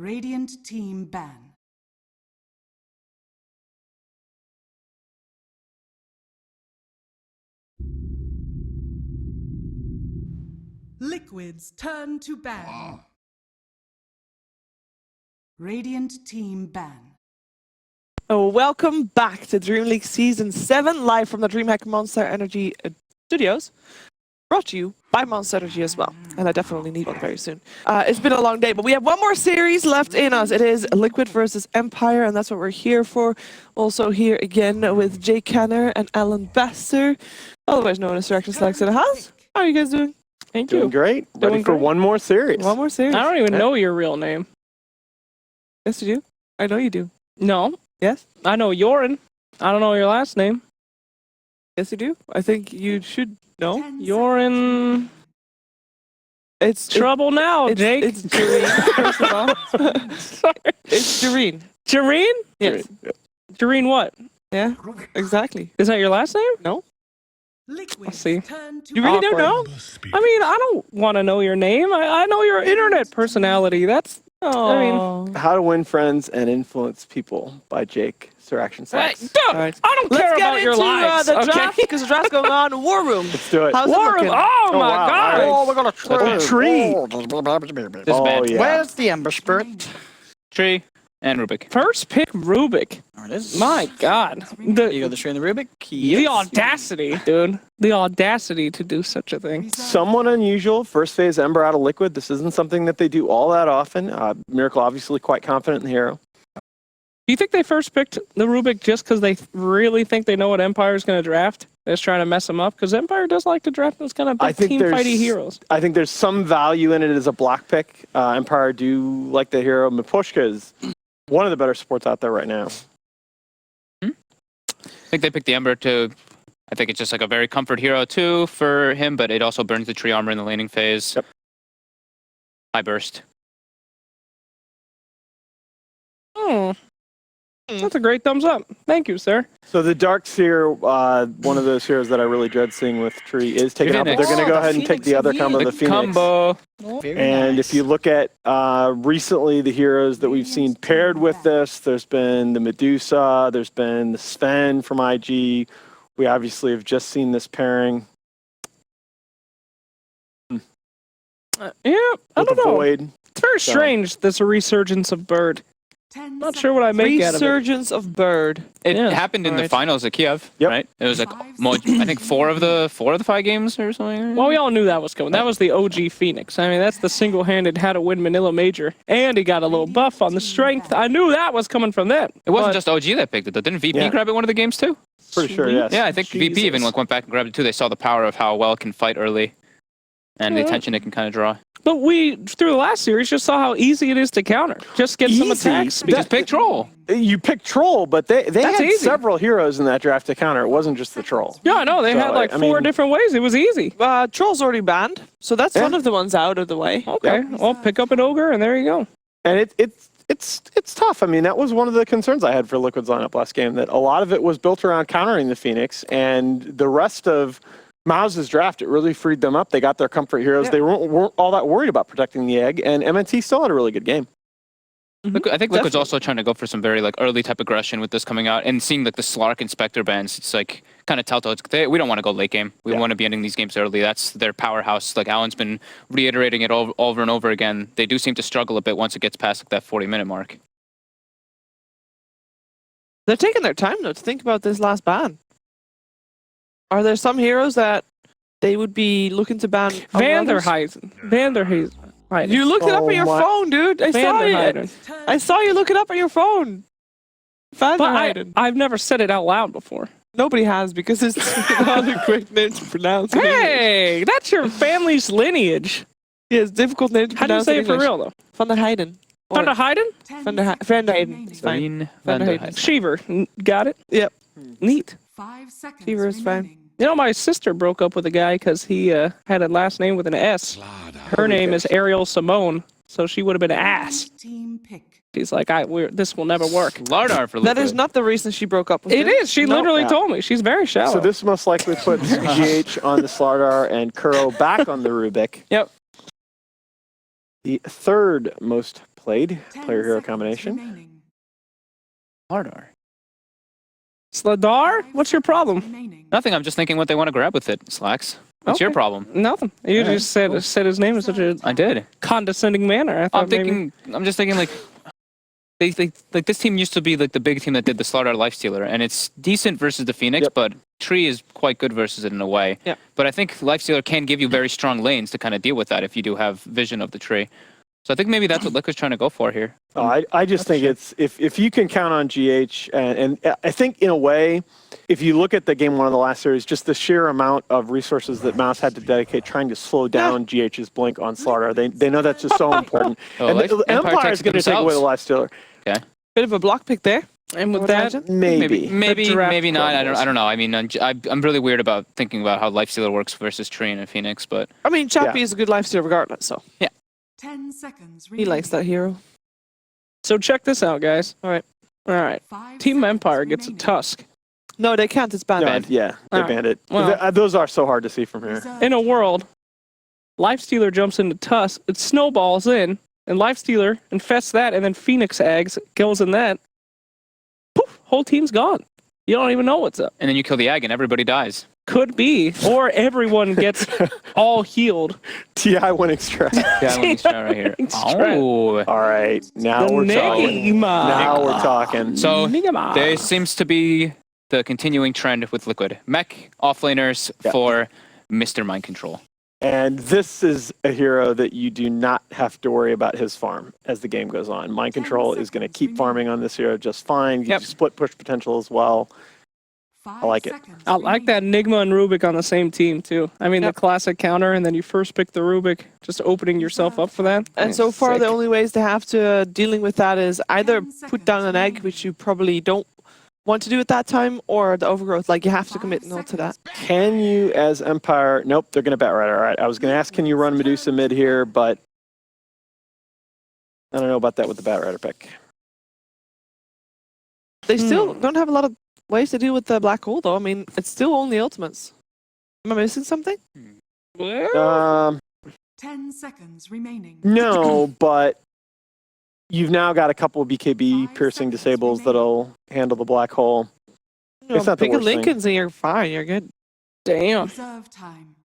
Radiant team ban. Liquid's turn to ban. Radiant team ban. Oh, welcome back to DreamLeague Season 7, live from the DreamHack Monster Energy Studios. Brought to you by Monster Energy as well. And I definitely need one very soon. It's been a long day, but we have one more series left in us. It is Liquid versus Empire, and that's what we're here for. Also here again with Jake Kenner and Alan Besser, otherwise known as Director Selects in the house. How are you guys doing? Thank you. Doing great. Ready for one more series. One more series. I don't even know your real name. Yes, you do. I know you do. No. Yes? I know Yorin. I don't know your last name. Yes, you do. I think you should know. Yorin. It's Trouble now, Jake. It's Jareen, first of all. Sorry. It's Jareen. Jareen? Yes. Jareen what? Yeah, exactly. Is that your last name? No? I see. You really don't know? I mean, I don't want to know your name. I know your internet personality. That's... Oh. I mean... How to Win Friends and Influence People by Jake, Sir Action Hey, Sex. dude, Right. I don't care about your lives, the okay? draft, because the draft's going on. War Room. Let's do it. How's it War Room. looking? Oh, my wow, God. all right. we're gonna That's a tree. Oh, yeah. Where's the Ember Spirit? Tree and Rubik. First pick Rubik. There it is. My God. You go the tree and the Rubik? The audacity, dude. The audacity to do such a thing. Somewhat unusual. First phase Ember out of Liquid. This isn't something that they do all that often. Miracle obviously quite confident in the hero. Do you think they first picked the Rubik just because they really think they know what Empire's going to draft? They're just trying to mess them up? Because Empire does like to draft those kind of big team-fighty heroes. I think there's some value in it as a block pick. Empire do like the hero. Mipushka is one of the better supports out there right now. I think they picked the Ember to... I think it's just like a very comfort hero too for him, but it also burns the tree armor in the laning phase. Yep. High burst. Oh. That's a great thumbs up. Thank you, sir. So the Dark Seer, one of those heroes that I really dread seeing with Tree, is taken out, but they're going to go ahead and take the other combo, the Phoenix. Combo. And if you look at recently the heroes that we've seen paired with this, there's been the Medusa, there's been the Sven from IG. We obviously have just seen this pairing. Yeah, I With don't the know. Void. It's very strange, this resurgence of Bird. Not sure what I make out of it. Resurgence of Bird. It Yeah. happened in the finals at Kiev, Yep. right? It was like, I think four of the 5 games or something. Well, we all knew that was coming. That was the OG Phoenix. I mean, that's the single-handed how to win Manila Major. And he got a little buff on the strength. I knew that was coming from them. It wasn't just OG that picked it, though. Didn't VP grab it one of the games, too? Pretty sure, yes. Yeah, I think VP even went back and grabbed it, too. They saw the power of how well it can fight early and the attention it can kind of draw. But we, through the last series, just saw how easy it is to counter. Just get some Easy? attacks. Just pick Troll. You picked Troll, but they That's had easy. several heroes in that draft to counter. It wasn't just the Troll. Yeah, I know. They So, had like I 4 mean- different ways. It was easy. Troll's already banned, so that's Yeah. one of the ones out of the way. Okay, well, pick up an Ogre, and there you go. And it's tough. I mean, that was one of the concerns I had for Liquid's lineup last game, that a lot of it was built around countering the Phoenix, and the rest of Mouse's draft, it really freed them up. They got their comfort heroes. Yeah. They weren't all that worried about protecting the egg, and MNT still had a really good game. I think Liquid's also trying to go for some very like early type aggression with this coming out, and seeing like the Slark and Spectre bans. It's like kind of telltale. We don't want to go late game. We want to be ending these games early. That's their powerhouse. Like Alan's been reiterating it over and over again. They do seem to struggle a bit once it gets past like that 40-minute mark. They're taking their time, though, to think about this last ban. Are there some heroes that they would be looking to ban? Vanderheiden. Vanderheiden. You looked it up on your phone, dude. I saw you. Vanderheiden. I saw you look it up on your phone. But Vanderheiden. I've never said it out loud before. Nobody has, because it's not a great name to pronounce. in English. Hey, that's your family's lineage. Yeah, it's a difficult name to How do you pronounce. say in it for English. real, though? Vanderheiden. Or Vanderheiden? Vanderheiden. It's fine. Green Vanderheiden. Vanderheiden. Shiver. Got it? Yep. Neat. 5 seconds Fever is fine. remaining. You know, my sister broke up with a guy because he had a last name with an S. Her name is Ariel Simone, so she would have been an ass. Team pick. She's like, this will never work. Lardar for Liquid. That is not the reason she broke up with It him. is. She literally told me. She's very shallow. So this most likely puts GH on the Slardar and Kuro back on the Rubik. Yep. The third most played 10 player hero seconds combination. remaining. Slardar. Slardar? 5 What's your seconds problem? remaining. Nothing. I'm just thinking what they want to grab with it. Slacks. What's your Okay. problem? Nothing. You Alright, just said his name in such a I did. condescending manner. I thought I'm thinking. I'm just thinking like. They like this team used to be like the big team that did the Slardar Lifestealer, and it's decent versus the Phoenix, Yep. but Tree is quite good versus it in a way. Yep. But I think Lifestealer can give you very strong lanes to kind of deal with that if you do have vision of the tree. So I think maybe that's what Liquid's trying to go for here. Oh, I just think it's if you can count on GH, and I think in a way, if you look at the game one of the last series, just the sheer amount of resources that Mouse had to dedicate trying to slow down GH's blink on Slardar, they know that's just so important. Oh, and Empire Empire takes is it going to take away the Lifestealer. Okay. Bit of a block pick there. And with I would that, imagine. Maybe. Maybe draft not. I crumbles. don't know. I mean, I'm really weird about thinking about how Lifestealer works versus Tree and a Phoenix, but I mean, Chappie Yeah. is a good lifesteal regardless, so 10 seconds he remaining. likes that hero. so check this out, guys. All right. All right. 5 Team seconds Empire gets a remaining. Tusk. No, they can't. It's banned. No, yeah, they Alright. banned it. Well- Those are so hard to see from here. Reserve In a time. world, Lifestealer jumps into Tusk, it snowballs in, and Lifestealer infests that, and then Phoenix eggs kills in that. Poof, whole team's gone. You don't even know what's up. and then you kill the egg and everybody dies. Could be, or everyone gets all healed. TI winning strat. Yeah, let me try right here. Strat. Oh, All right, now The we're talking. Nigma. Now we're talking. so Nigma. there seems to be the continuing trend with Liquid mech offlaners Yeah. for Mr. Mind Control. And this is a hero that you do not have to worry about his farm as the game goes on. Mind 10 Control is going to seconds keep remaining. farming on this hero just fine. You Yep. split push potential as well. 5 I like it. seconds I like that remaining. Nigma and Rubik on the same team, too. I mean, Yep. the classic counter, and then you first pick the Rubik, just opening yourself up for that. And so far, the only ways they have to dealing with that is either 10 put down an egg, seconds which you probably don't want to do at that time, or the overgrowth. Like you have to 5 commit no to that. seconds. Can you, as Empire? Nope, they're going to bet right. All right. I was going to ask, can you run Medusa mid here, but I don't know about that with the Bat Rider pick. They still don't have a lot of ways to deal with the black hole, though. I mean, it's still only ultimates. Am I missing something? Well, 10 seconds remaining. No, but you've now got a couple of BKB 5 piercing seconds disables remaining. that'll handle the black hole. You It's not the pick a worst thing. Lincoln's and you're fine. You're good. damn. Reserve time.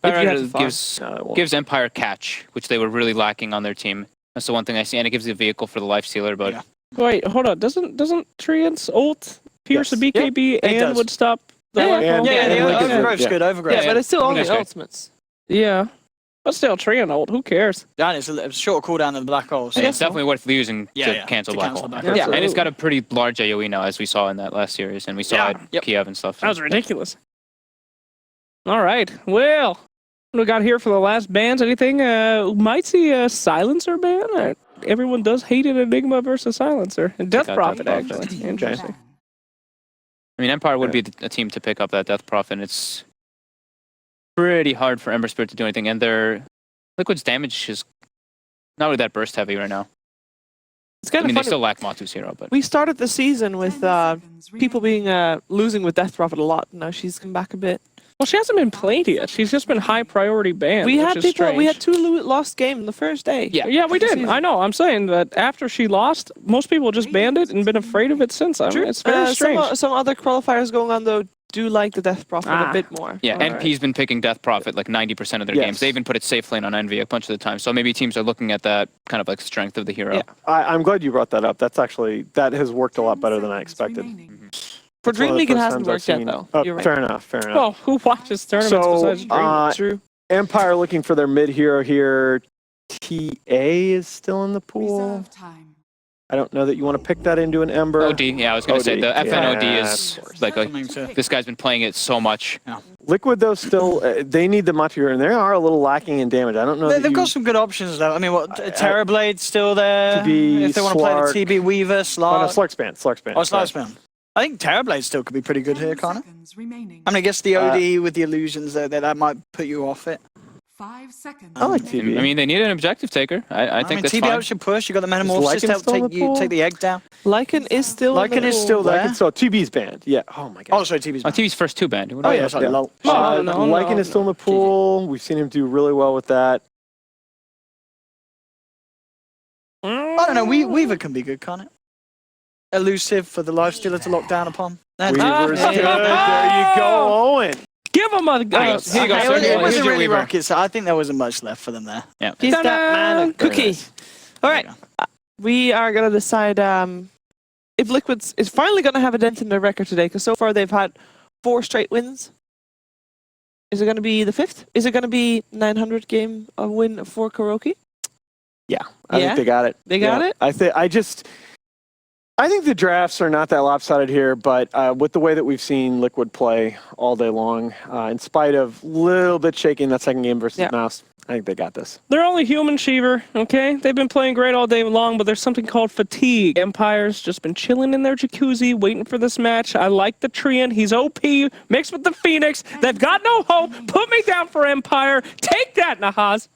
If you Battle have to farm. No, it won't. gives Empire catch, which they were really lacking on their team. That's the one thing I see, and it gives the vehicle for the Lifestealer. But Yeah. Wait, hold on. Doesn't Trian's ult pierce a Yes. BKB and does. would stop the Yeah, black yeah. hole? Yeah, and the Lincoln- overgrowth's yeah. good. Overgrowth. Yeah, but it's still only Okay. ultimates. Yeah. But still, Trian ult. Who cares? Yeah, it's a short cooldown than the black hole. So and it's definitely worth using to cancel to black cancel hole. black hole. Yeah. And it's got a pretty large AoE now, as we saw in that last series, and we saw Yeah. it Yep. Kiev and stuff. That was ridiculous. All right. Well, what we got here for the last bans? Anything? Might see a silencer ban. Everyone does hate an Enigma versus silencer. And Death Check out Prophet, Death Prophet. actually. Interesting. Ban. I mean, Empire would be a team to pick up that Death Prophet. It's pretty hard for Ember Spirit to do anything, and their Liquid's damage is not really that burst heavy right now. It's I kind mean, of they funny. still lack Matu's hero, but We started the season with 10 seconds people remaining. being losing with Death Prophet a lot. Now she's come back a bit. Well, she hasn't been played yet. She's just been high priority banned. We which had is people. We had strange. 2 lost games in the first day. Yeah. Yeah, we the did. season. I know. I'm saying that after she lost, most people just banned it and been afraid of it since. I mean, True. it's very strange. Some other qualifiers going on though do like the Death Prophet Ah. a bit more. yeah, Alright. NP's been picking Death Prophet like 90% of their Yes. games. They even put it safe lane on Envy a bunch of the time. So maybe teams are looking at that kind of like strength of the hero. Yeah. I'm glad you brought that up. That has worked a lot 10 better than I seconds expected. remaining. For It's one of DreamLeague, the it first hasn't times I've worked yet seen- though. Oh, You're right. fair enough. Fair enough. Well, who watches tournaments So, besides Dream? True. Empire looking for their mid hero here. TA is still in the pool. Reserve time. I don't know that you want to pick that into an Ember. OD, yeah, I was going to say OD, the FNOD yeah, is of course. like a, Something to- this guy's been playing it so much. Liquid though still they need the Matu, and they are a little lacking in damage. I don't know. They've got some good options though. I mean, what Terrorblade's still there. TB, if they want to play Slark. the TB Weaver, Oh, no, Slark. Slarkspan. Oh, Slarkspan. I think Terrorblade still could be pretty good 10 here, Connor. seconds remaining. I mean, I guess the OD with the illusions there, that might put you off it. 5 seconds. I like remaining. TB. I mean, they need an objective taker. I think mean, that's TB fine. out should push. You got the Lycan Metamorphosis to help still in take the pool? take the egg down. Lycan is still. in the Lycan is pool. still there. Lycan, so TB's banned. Yeah. Oh my god. Oh, sorry, TB's. On TV's first 2 banned. Oh yeah, sorry. Yeah. Lol. No, Lycan is still in the pool. We've seen him do really well with that. I don't know. Weaver can be good, can't it? Elusive for the lifestealer to lock down upon. Weaver's Ah, good. There you go, Owen. Give him a Here you go, sir. It Here's wasn't your really Weaver. rocket, so I think there wasn't much left for them there. Yeah. He's that man of cookie. All right. There We are going to decide if Liquids is finally going to have a dent in their record today, because so far they've had 4 straight wins. Is it going to be the 5th? Is it going to be 900 game a win for Karaoke? Yeah, I Yeah? think they got it. They got Yeah. it? I think the drafts are not that lopsided here, but with the way that we've seen Liquid play all day long, in spite of a little bit shaking that second game versus Yeah. Mouse, I think they got this. They're only human, Sheever, okay? They've been playing great all day long, but there's something called fatigue. Empire's just been chilling in their jacuzzi, waiting for this match. I like the Treant. He's OP, mixed with the Phoenix. They've got no hope. Put me down for Empire. Take that, Nahaz.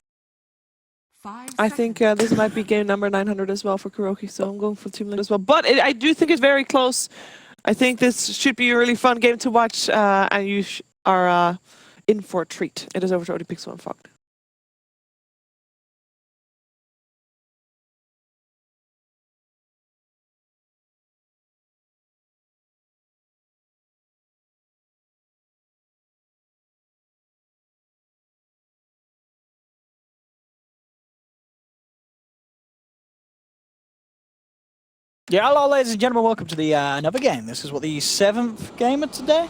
5 I seconds. think this might be game number 900 as well for Karaoke, so I'm going for Team Liquid as well. But I do think it's very close. I think this should be a really fun game to watch, and you are in for a treat. It is over to ODPixel and Fog. Yeah, hello, ladies and gentlemen. Welcome to the another game. This is what, the 7th game of today?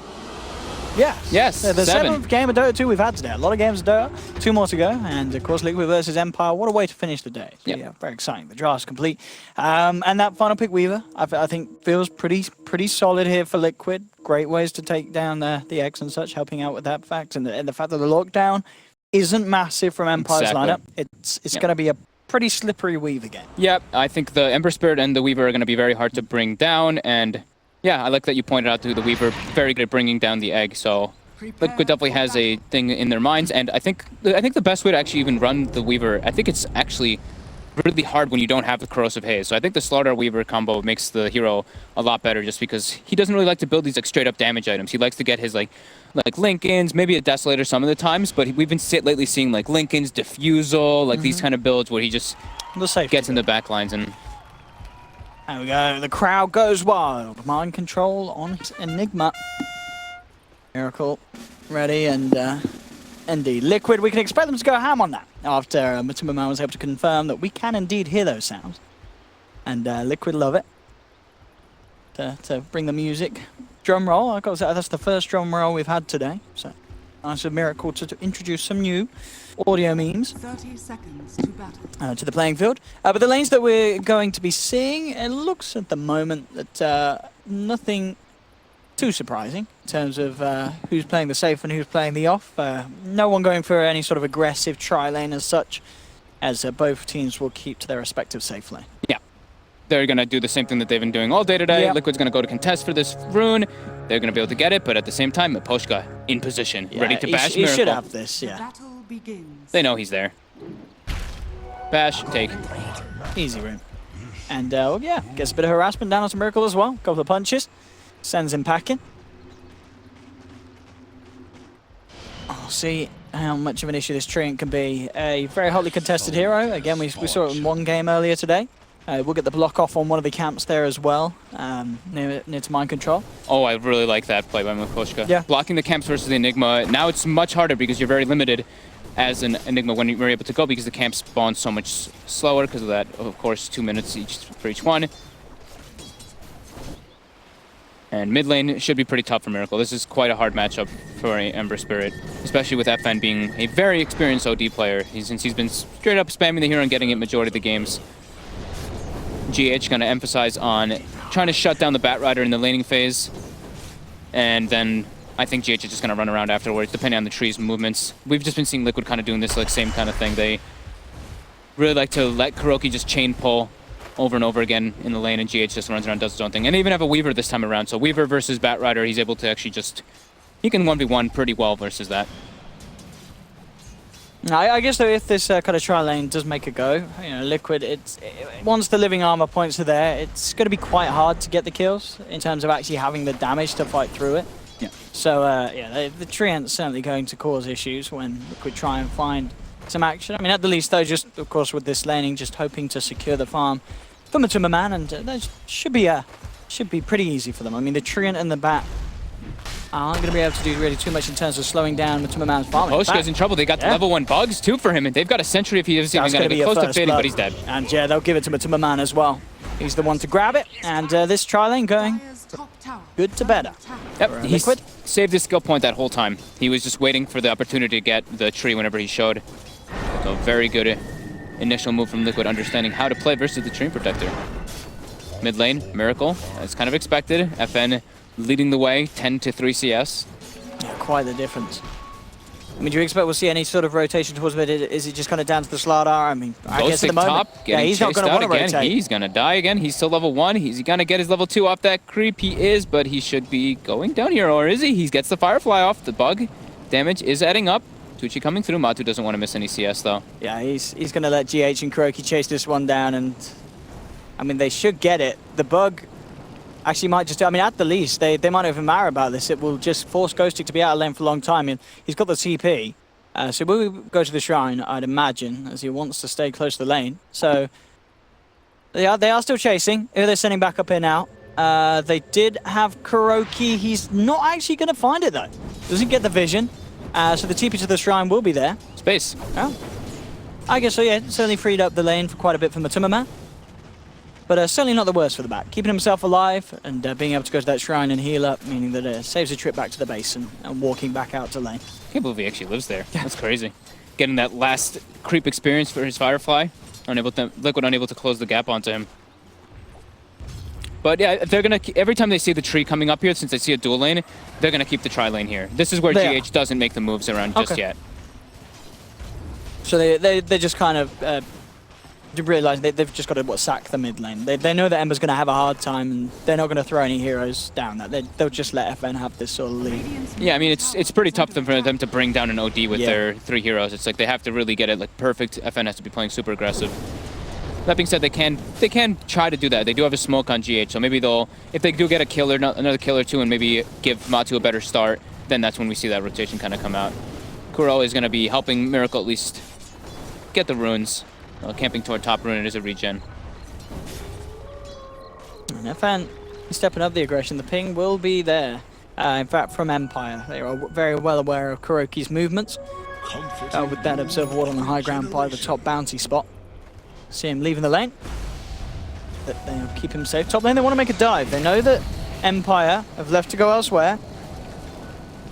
Yeah. Yes, The 7. 7th game of Dota 2 we've had today. A lot of games of Dota. 2 more to go. And of course, Liquid versus Empire. What a way to finish the day. So, Yep. yeah, very exciting. The draft's complete. And that final pick, Weaver, I think feels pretty solid here for Liquid. Great ways to take down the X and such, helping out with that fact. And the fact that the lockdown isn't massive from Empire's Exactly. lineup. It's Yep. going to be a pretty slippery Weaver game. Yep, I think the Ember Spirit and the Weaver are going to be very hard to bring down, and yeah, I like that you pointed out to the Weaver, very good at bringing down the egg, so Liquid definitely has a thing in their minds, and I think the best way to actually even run the Weaver, I think it's actually really hard when you don't have the Corrosive Haze, so I think the Slaughter Weaver combo makes the hero a lot better just because he doesn't really like to build these like straight up damage items. He likes to get his like Lincolns, maybe a Desolator some of the times, but we've been lately seeing like Lincolns, Diffusal, like these kind of builds where he just The safety gets in the back lines and There we go. The crowd goes wild. Mind control on Enigma. Miracle ready and indeed. Liquid, we can expect them to go ham on that after Matumba was able to confirm that we can indeed hear those sounds. And Liquid love it. To bring the music. Drum roll. I got to say, that's the first drum roll we've had today. So nice of Miracle to introduce some new audio memes 30 seconds to battle. to the playing field. But the lanes that we're going to be seeing, it looks at the moment that nothing too surprising in terms of who's playing the safe and who's playing the off. No one going for any sort of aggressive tri-lane as such, as both teams will keep to their respective safe lane. yeah. They're going to do the same thing that they've been doing all day today. Yep. Liquid's going to go to contest for this rune. They're going to be able to get it, but at the same time, Miposhka in position, ready to bash he Miracle. should have this, The yeah. battle begins. They know he's there. Bash, take. Easy room. And well, yeah, gets a bit of harassment down onto Miracle as well. Couple of punches. Sends him packing. I'll see how much of an issue this Treant can be. A very hotly contested hero. Again, we saw it in one game earlier today. We'll get the block off on one of the camps there as well, near to mind control. Oh, I really like that play by Miposhka. Yeah. Blocking the camps versus the Enigma. Now it's much harder because you're very limited as an Enigma when you're able to go because the camps spawn so much slower because of that, of course, 2 minutes each for each one. And mid lane should be pretty tough for Miracle. This is quite a hard matchup for Ember Spirit, especially with FN being a very experienced OD player. Since he's been straight up spamming the hero and getting it majority of the games. GH going to emphasize on trying to shut down the Batrider in the laning phase. And then I think GH is just going to run around afterwards, depending on the tree's movements. We've just been seeing Liquid kind of doing this like same kind of thing. They really like to let Karaoke just chain pull over and over again in the lane, and GH just runs around, does his own thing. And they even have a Weaver this time around. So Weaver versus Batrider, he's able to actually just... He can 1v1 pretty well versus that. I guess though, if this kind of tri lane does make a go, you know, Liquid, once the living armor points are there, it's going to be quite hard to get the kills in terms of actually having the damage to fight through it. Yeah. So yeah, the Treant's certainly going to cause issues when Liquid try and find some action. I mean, at the least, though, just, of course, with this laning, just hoping to secure the farm for Matuma Man, and that should be pretty easy for them. I mean, the Treant and the Bat aren't going to be able to do really too much in terms of slowing down Matuma Man's farming. Poshka's in trouble. They got the level 1 bugs, too, for him, and they've got a sentry if he is even going to be close to fading, but he's dead. And yeah, they'll give it to Matuma Man as well. He's the one to grab it, and this tri-lane going Dire's top tower good to better. Yep, he Liquid. saved his skill point that whole time. He was just waiting for the opportunity to get the tree whenever he showed. So very good initial move from Liquid, understanding how to play versus the Treant Protector. Mid lane, Miracle, as kind of expected. FN leading the way, 10 to 3 CS. Yeah, quite the difference. I mean, do you expect we'll see any sort of rotation towards mid? Is it just kind of down to the Slardar? I mean, I guess at the moment, top, yeah, he's not going to want to rotate. He's going to die again. He's still level 1. He's going to get his level 2 off that creep. He is, but he should be going down here, or is he? He gets the Firefly off. The bug damage is adding up. Tucci coming through. Matu doesn't want to miss any CS, though. Yeah, he's going to let GH and Kuroki chase this one down, and I mean, they should get it. The bug actually might just, I mean, at the least, they might not even matter about this. It will just force Ghostic to be out of lane for a long time. And he's got the TP. So we'll go to the shrine, I'd imagine, as he wants to stay close to the lane. So they are still chasing. They're sending back up here now. They did have Kuroki. He's not actually going to find it, though. Doesn't get the vision. So the TP to the shrine will be there. Space. Oh. I guess so, yeah. Certainly freed up the lane for quite a bit for Matuma Man. But certainly not the worst for the back. Keeping himself alive and being able to go to that shrine and heal up, meaning that it saves a trip back to the base and walking back out to lane. I can't believe he actually lives there. That's crazy. Getting that last creep experience for his Firefly. Liquid unable to close the gap onto him. But yeah, they're gonna every time they see the tree coming up here, since they see a dual lane, they're gonna keep the tri lane here. This is where GH doesn't make the moves around just yet. So they just kind of realize they've just got to sack the mid lane. They know that Ember's going to have a hard time, and they're not going to throw any heroes down that. They'll just let FN have this sort of lead. Yeah, I mean it's pretty tough for them to bring down an OD with their 3 heroes. It's like they have to really get it like perfect. FN has to be playing super aggressive. That being said, they can try to do that. They do have a smoke on GH, so maybe if they do get a killer, another kill or two, and maybe give Matu a better start, then that's when we see that rotation kind of come out. Kuro is going to be helping Miracle at least get the runes. Camping toward top rune, it is a regen. And FN is stepping up the aggression. The ping will be there. In fact, from Empire, they are very well aware of Kuroki's movements. With that observer ward on the high ground by the top bounty spot. See him leaving the lane. But they'll keep him safe. Top lane, they want to make a dive. They know that Empire have left to go elsewhere.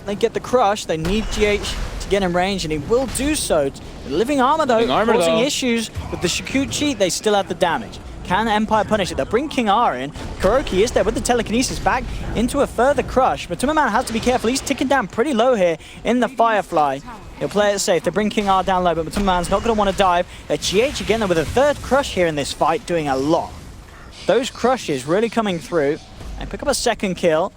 They get the crush. They need GH to get in range, and he will do so. The living armor, though, causing issues with the Shikuchi. They still have the damage. Can Empire punish it? They'll bring King R in. Kuroki is there with the telekinesis back into a further crush. Matuma Man has to be careful. He's ticking down pretty low here in the Firefly. He'll play it safe. They bring King R down low, but Matuma Man's not going to want to dive. GH again though with a third crush here in this fight, doing a lot. Those crushes really coming through. And pick up a second kill.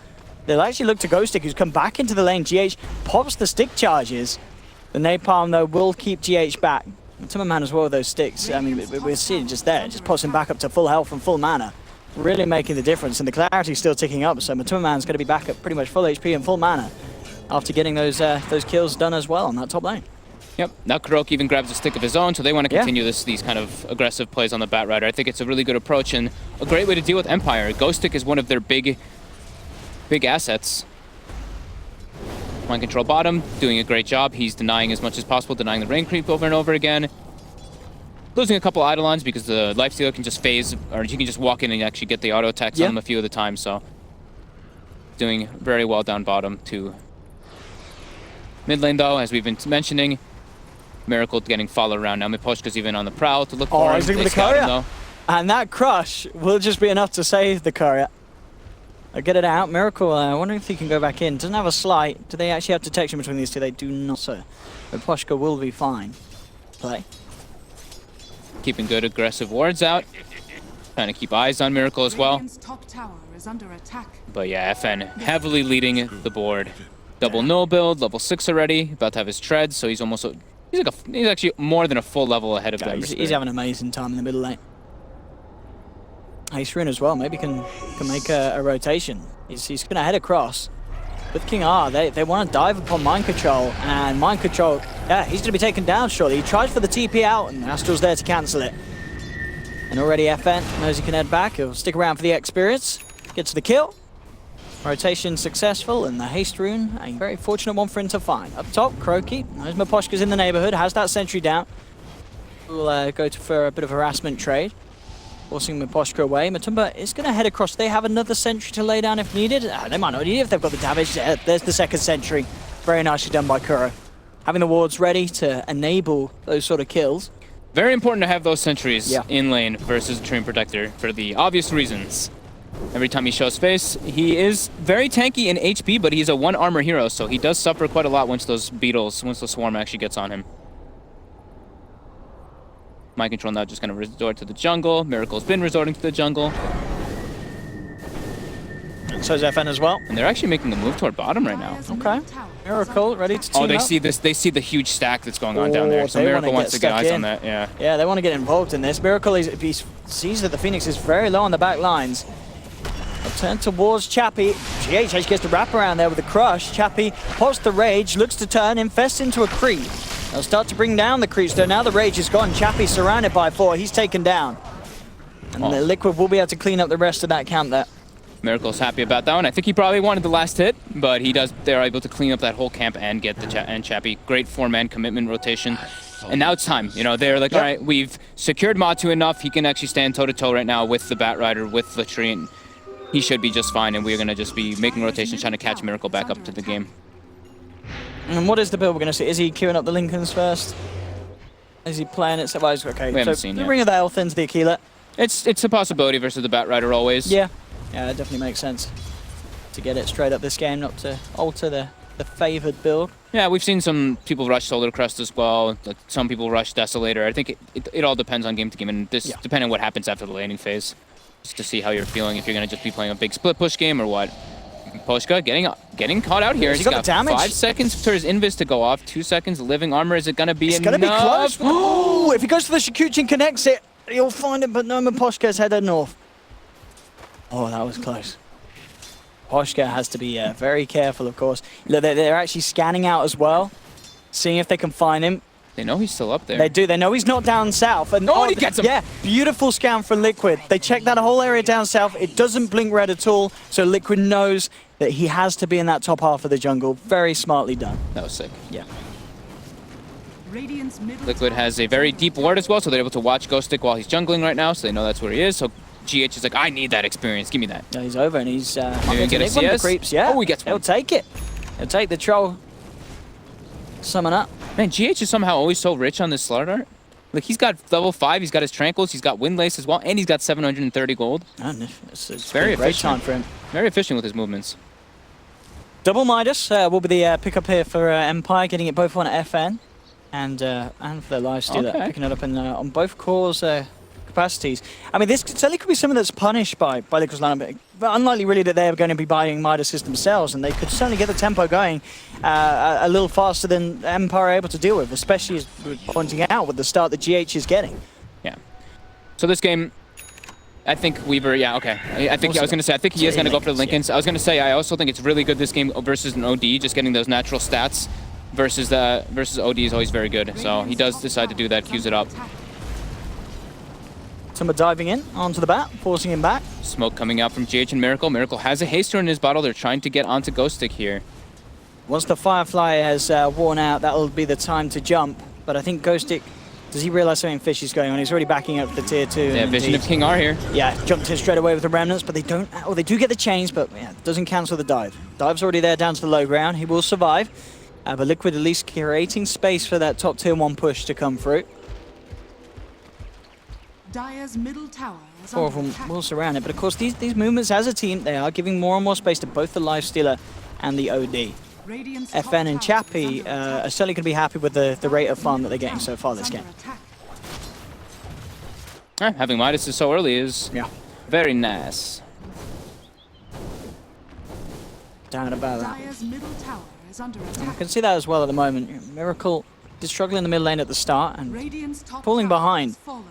They'll actually look to Ghostic, who's come back into the lane. GH pops the stick charges. The Napalm, though, will keep GH back. Matuma Man as well with those sticks. I mean, we're seeing just there. It just pops him back up to full health and full mana. Really making the difference. And the clarity's still ticking up, so Matuma Man's going to be back at pretty much full HP and full mana after getting those kills done as well on that top lane. Yep. Now Kuroki even grabs a stick of his own, so they want to continue these kind of aggressive plays on the Bat Rider. I think it's a really good approach and a great way to deal with Empire. Ghost Stick is one of their big assets. Mind control bottom, doing a great job. He's denying as much as possible, denying the rain creep over and over again. Losing a couple Eidolons because the Lifestealer can just phase, or you can just walk in and actually get the auto attacks on him a few of the time, so doing very well down bottom to mid lane though, as we've been mentioning. Miracle getting followed around now. Miposhka's even on the prowl to look for him. He's looking for the courier. And that crush will just be enough to save the courier. I'll get it out. Miracle, I wonder if he can go back in. Doesn't have a slight. Do they actually have detection between these two? They do not, so Miposhka will be fine. Play. Keeping good aggressive wards out. Trying to keep eyes on Miracle as well. Top tower is under attack. But yeah, FN heavily leading the board. Double no build, level 6 already. About to have his treads, so he's almost... He's actually more than a full level ahead of them. He's having an amazing time in the middle lane. Ace Rune as well, maybe can make a rotation. He's going to head across. With King R, they want to dive upon Mind Control, and Mind Control Yeah, he's going to be taken down shortly. He tried for the TP out, and Astral's there to cancel it. And already FN knows he can head back. He'll stick around for the experience. Gets the kill. Rotation successful, and the haste rune, a very fortunate one for him to find. Up top, Croaky. Knows Miposhka's in the neighborhood, has that sentry down. We'll go for a bit of harassment trade. Forcing Miposhka away. Matumba is going to head across. They have another sentry to lay down if needed. They might not need it if they've got the damage. There's the second sentry. Very nicely done by Kuro. Having the wards ready to enable those sort of kills. Very important to have those sentries in lane versus Treant Protector for the obvious reasons. Every time he shows face, he is very tanky in HP, but he's a 1 armor hero, so he does suffer quite a lot once the swarm actually gets on him. Mind Control now just going to resort to the jungle. Miracle's been resorting to the jungle. And so is FN as well. And they're actually making a move toward bottom right now. Okay. Miracle ready to team Oh, they up. see this. They see the huge stack that's going on down there. So they Miracle wanna wants get to get stuck eyes in. on that. Yeah. Yeah, they want to get involved in this. Miracle, he sees that the Phoenix is very low on the back lines. They'll turn towards Chappie. GH gets the wrap around there with the crush. Chappie pops the rage, looks to turn, infests into a creep. They'll start to bring down the creeps, though. Now the rage is gone. Chappie's surrounded by 4. He's taken down. And the Liquid will be able to clean up the rest of that camp there. Miracle's happy about that one. I think he probably wanted the last hit, but they're able to clean up that whole camp and get the Chappie. Great 4-man commitment rotation. And now it's time. You know, they're like, all right, we've secured bo2 enough. He can actually stand toe-to-toe right now with the Batrider, with the tree, and he should be just fine, and we're going to just be making rotations, trying to catch Miracle back up to the game. And what is the build we're going to see? Is he queuing up the Lincolns first? Is he playing it? Okay, We haven't so seen the yet. Ring of the Elf into the Aquila. It's a possibility versus the Batrider always. Yeah, it definitely makes sense to get it straight up this game, not to alter the favoured build. Yeah, we've seen some people rush Solar Crest as well. Like some people rush Desolator. I think it all depends on game to game, and this depending on what happens after the laning phase, just to see how you're feeling, if you're going to just be playing a big split push game or what. Poshka getting caught out here. Has he got the damage? 5 seconds for his invis to go off. 2 seconds living armor. Is it going to be It's enough? going to be close. Oh, if he goes for the Shikuchi and connects it, he'll find it, but no, Poshka's headed north. Oh, that was close. Poshka has to be very careful, of course. Look, they're actually scanning out as well, seeing if they can find him. They know he's still up there. They do. They know he's not down south. And and he gets him. Yeah, beautiful scan from Liquid. They check that whole area down south. It doesn't blink red at all, so Liquid knows that he has to be in that top half of the jungle. Very smartly done. That was sick. Yeah. Radiant's middle Liquid has a very deep ward as well, so they're able to watch Ghost Stick while he's jungling right now, so they know that's where he is. So GH is like, I need that experience. Give me that. Yeah, he's over and he's Maybe get a one of the CS? creeps. Yeah. Oh, he gets one. He'll take it. He'll take the troll. Summon up. Man, GH is somehow always so rich on this Slard art. Like, he's got level 5, he's got his Tranquils, he's got Windlace as well, and he's got 730 gold. And it's very been a great efficient. time for him. Very efficient with his movements. Double Midas will be the pickup here for Empire, getting it both on FN and for their Lifestealer, Okay. picking it up on both cores capacities. I mean, this certainly could be something that's punished by Liquid's lineup, but unlikely really that they're going to be buying Midas themselves, and they could certainly get the tempo going a little faster than Empire are able to deal with, especially as we're pointing out with the start that GH is getting. Yeah. So this game, I think Weaver, yeah, okay. I think I was going to say, I think he is going to go for the Lincolns. I was going to say, I also think it's really good this game versus an OD, just getting those natural stats versus OD is always very good. So he does decide to do that, queues it up. Someone diving in onto the bat, forcing him back. Smoke coming out from GH and Miracle. Miracle has a haster in his bottle. They're trying to get onto Ghost Stick here. Once the Firefly has worn out, that'll be the time to jump. But I think Ghost Stick, does he realize something fishy is going on? He's already backing up for the tier 2. Yeah, Vision of King R here. Yeah, jumped in straight away with the remnants, but they don't. Oh, they do get the chains, but yeah, doesn't cancel the dive. Dive's already there down to the low ground. He will survive. But Liquid at least creating space for that top tier 1 push to come through. Dire's middle tower is 4 of under them attack. will surround it, but of course these movements as a team, they are giving more and more space to both the Lifestealer and the OD. Radiant's top FN and tower is Chappie under attack. are certainly going to be happy with the rate of farm that they're getting so far this Is game. under attack. Having Midas so early is Yeah. very nice. Down about that. Dire's middle tower is under I attack. can see that as well at the moment. Miracle did struggle in the mid lane at the start, and Radiant's top falling tower behind. has fallen.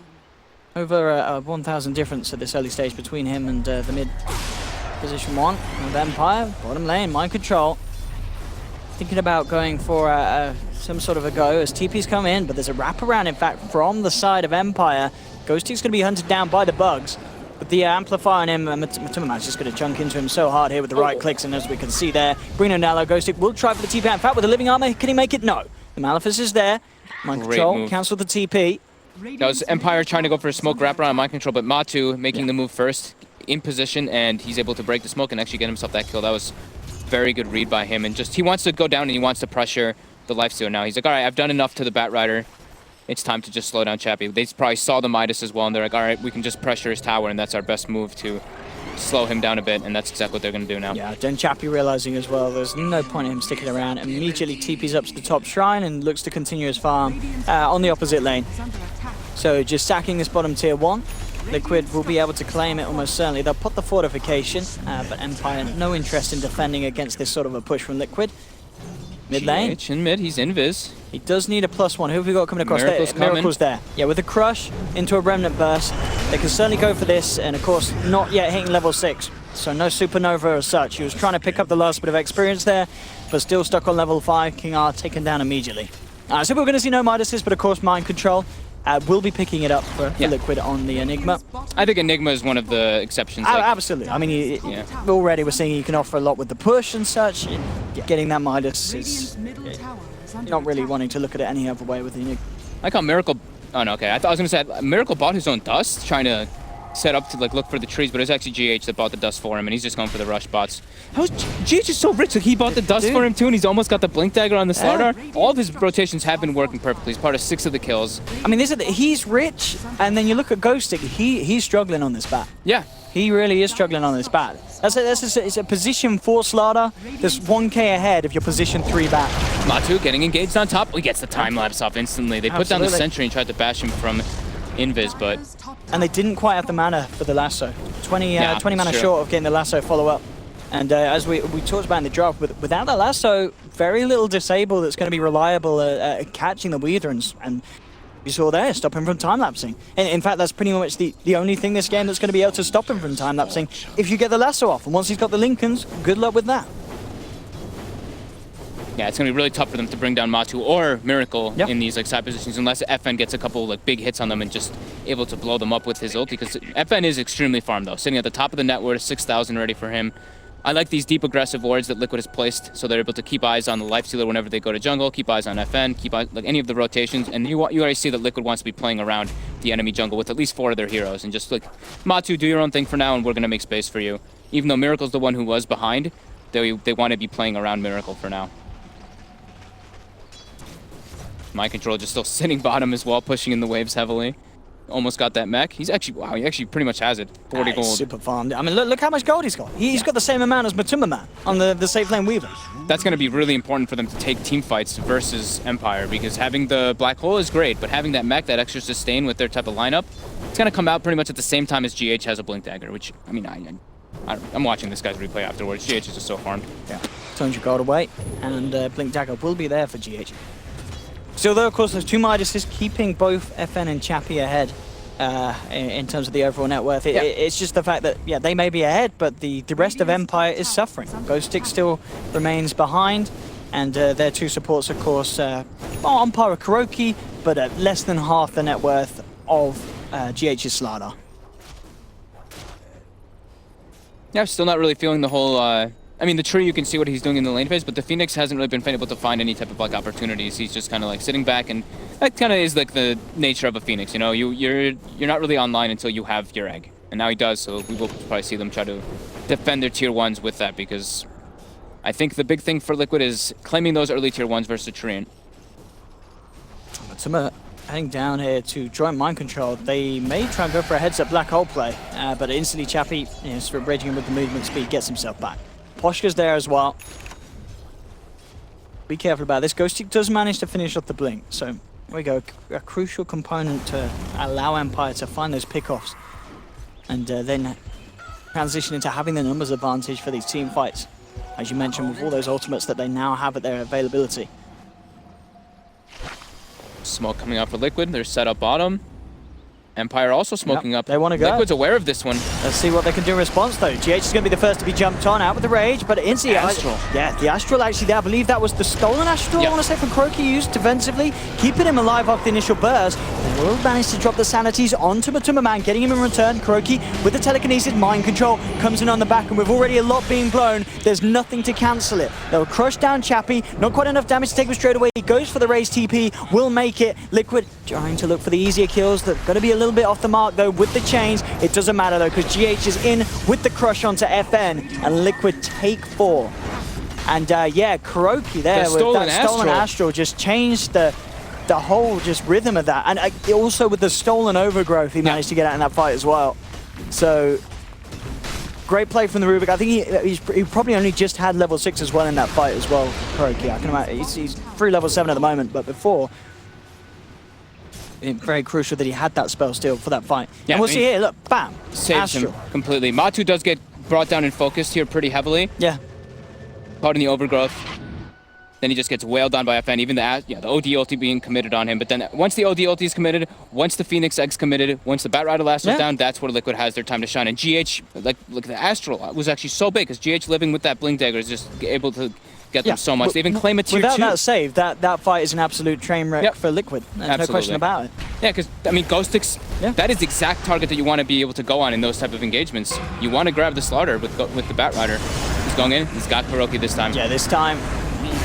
over a 1,000 difference at this early stage between him and the mid position 1 of Empire. Bottom lane, mind control. Thinking about going for a some sort of a go as TP's come in, but there's a wraparound, in fact, from the side of Empire. Ghostic's going to be hunted down by the bugs. But the amplifier on him, Matumaman's just going to chunk into him so hard here with the right clicks, and as we can see there, Bruno Nallo, Ghostic will try for the TP. In fact, with the living armor, can he make it? No. The Malefice is there. Mind control, cancel the TP. That was Empire trying to go for a smoke wraparound on mind control, but Matu making the move first, in position, and he's able to break the smoke and actually get himself that kill. That was very good read by him, and just he wants to go down and he wants to pressure the lifestealer now. He's like, all right, I've done enough to the Batrider. It's time to just slow down Chappie. They probably saw the Midas as well, and they're like, all right, we can just pressure his tower, and that's our best move to slow him down a bit, and that's exactly what they're going to do now. Yeah, then Chappie realizing as well there's no point in him sticking around, immediately TP's up to the top shrine and looks to continue his farm on the opposite lane. So just sacking this bottom tier 1. Liquid will be able to claim it almost certainly. They'll put the fortification, but Empire no interest in defending against this sort of a push from Liquid. Mid lane. GH in mid, he's invis. He does need a +1. Who have we got coming across Miracle's there? Miracle's there. Yeah, with the crush into a remnant burst, they can certainly go for this, and of course not yet hitting level 6. So no supernova as such. He was trying to pick up the last bit of experience there, but still stuck on level 5. King R taken down immediately. So we're going to see no Midases, but of course mind control. Will be picking it up for Liquid on the Enigma. I think Enigma is one of the exceptions. Absolutely. I mean, already we're seeing he can offer a lot with the push and such. Getting that Midas is not really wanting to look at it any other way with the Enigma. I like how Miracle... Oh, no, okay. I was going to say, Miracle bought his own dust, trying to set up to like look for the trees, but it's actually GH that bought the dust for him, and he's just going for the rush bots. How is GH is so rich? Like he bought the dust for him too, and he's almost got the blink dagger on the Slardar. All of his rotations have been working perfectly. He's part of 6 of the kills. I mean, he's rich, and then you look at Ghostic. He's struggling on this bat. Yeah. He really is struggling on this bat. It's a position 4 Slardar that's 1k ahead of your position 3 bat. Matu getting engaged on top. He gets the time lapse off instantly. They put down the sentry and tried to bash him from invis, but... And they didn't quite have the mana for the lasso. 20 mana short of getting the lasso follow-up. And as we talked about in the draft, without the lasso, very little disable that's going to be reliable at catching the Weather, and you saw there, stop him from time-lapsing. In fact, that's pretty much the only thing this game that's going to be able to stop him from time-lapsing if you get the lasso off. And once he's got the Lincolns, good luck with that. Yeah, it's going to be really tough for them to bring down Matu or Miracle in these like side positions, unless FN gets a couple like big hits on them and just able to blow them up with his ulti, because FN is extremely farmed though, sitting at the top of the net worth, 6,000 ready for him. I like these deep aggressive wards that Liquid has placed, so they're able to keep eyes on the Lifestealer whenever they go to jungle, keep eyes on FN, keep eyes like any of the rotations, and you already see that Liquid wants to be playing around the enemy jungle with at least 4 of their heroes, and just like, Matu, do your own thing for now, and we're going to make space for you. Even though Miracle's the one who was behind, they want to be playing around Miracle for now. Mind control just still sitting bottom as well, pushing in the waves heavily. Almost got that mech. He's actually, wow, he actually pretty much has it. 40 gold. Super farmed. I mean, look how much gold he's got. He's got the same amount as Matumaman on the safe lane Weaver. That's going to be really important for them to take team fights versus Empire, because having the black hole is great, but having that mech, that extra sustain with their type of lineup, it's going to come out pretty much at the same time as GH has a blink dagger, which, I mean, I'm watching this guy's replay afterwards. GH is just so farmed. Yeah. 200 gold away, and blink dagger will be there for GH. Still though, of course, there's 2 Midases keeping both FN and Chappie ahead in terms of the overall net worth. It's just the fact that, they may be ahead, but the rest of Empire is suffering. Ghostic still remains behind, and their 2 supports, of course, on par with Kuroki, but at less than half the net worth of GH's Slardar. Yeah, still not really feeling the whole... I mean, the tree, you can see what he's doing in the lane phase, but the Phoenix hasn't really been able to find any type of like opportunities. He's just kind of like sitting back, and that kind of is like the nature of a Phoenix. You know, you're not really online until you have your egg, and now he does. So we will probably see them try to defend their tier 1s with that, because I think the big thing for Liquid is claiming those early tier 1s versus the Treant. Matsuma heading down here to join mind control. They may try and go for a heads-up black hole play, but instantly Chappie, sort of raging with the movement speed, gets himself back. Poshka's there as well. Be careful about this. Ghostic does manage to finish off the blink, so there we go. A crucial component to allow Empire to find those pickoffs, and then transition into having the numbers advantage for these team fights, as you mentioned, with all those ultimates that they now have at their availability. Smoke coming out for Liquid. They're set up bottom. Empire also smoking up. They wanna go. Liquid's aware of this one. Let's see what they can do in response, though. GH is going to be the first to be jumped on, out with the rage, but instantly... Astral. Yeah, the Astral actually there. I believe that was the stolen Astral, I Yep. want to say, from Croaky used defensively, keeping him alive off the initial burst. They will manage to drop the sanities onto Matumba Man, getting him in return. Croaky, with the telekinesis, mind control, comes in on the back, and with already a lot being blown, there's nothing to cancel it. They'll crush down Chappie, not quite enough damage to take him straight away. He goes for the raise TP, will make it. Liquid trying to look for the easier kills. They're going to be a little bit off the mark, though, with the chains. It doesn't matter, though, because GH is in with the crush onto FN, and Liquid take 4. And yeah, Kuroki there with that stolen Astral just changed the whole just rhythm of that. And also with the stolen Overgrowth, he managed to get out in that fight as well. So great play from the Rubik. I think he probably only just had level 6 as well in that fight as well, Kuroki. I can imagine he's through level 7 at the moment, but before, very crucial that he had that spell still for that fight. Yeah, and we'll see here, look, bam, Saves Astral. him completely. Matu does get brought down and focused here pretty heavily. Yeah. Caught in the overgrowth. Then he just gets wailed on by FN. Even the OD ulti being committed on him. But then once the OD ulti is committed, once the Phoenix Egg's committed, once the Batrider Last is down, that's where Liquid has their time to shine. And GH, like the Astral was actually so big because GH living with that Blink Dagger is just able to get them so much. They even claim a tier 2. Without that save, that fight is an absolute train wreck for Liquid. There's no question about it. Yeah, because, I mean, Ghost Sticks, that is the exact target that you want to be able to go on in those type of engagements. You want to grab the Slaughter with the Batrider. He's going in. He's got Kuroki this time. Yeah, this time,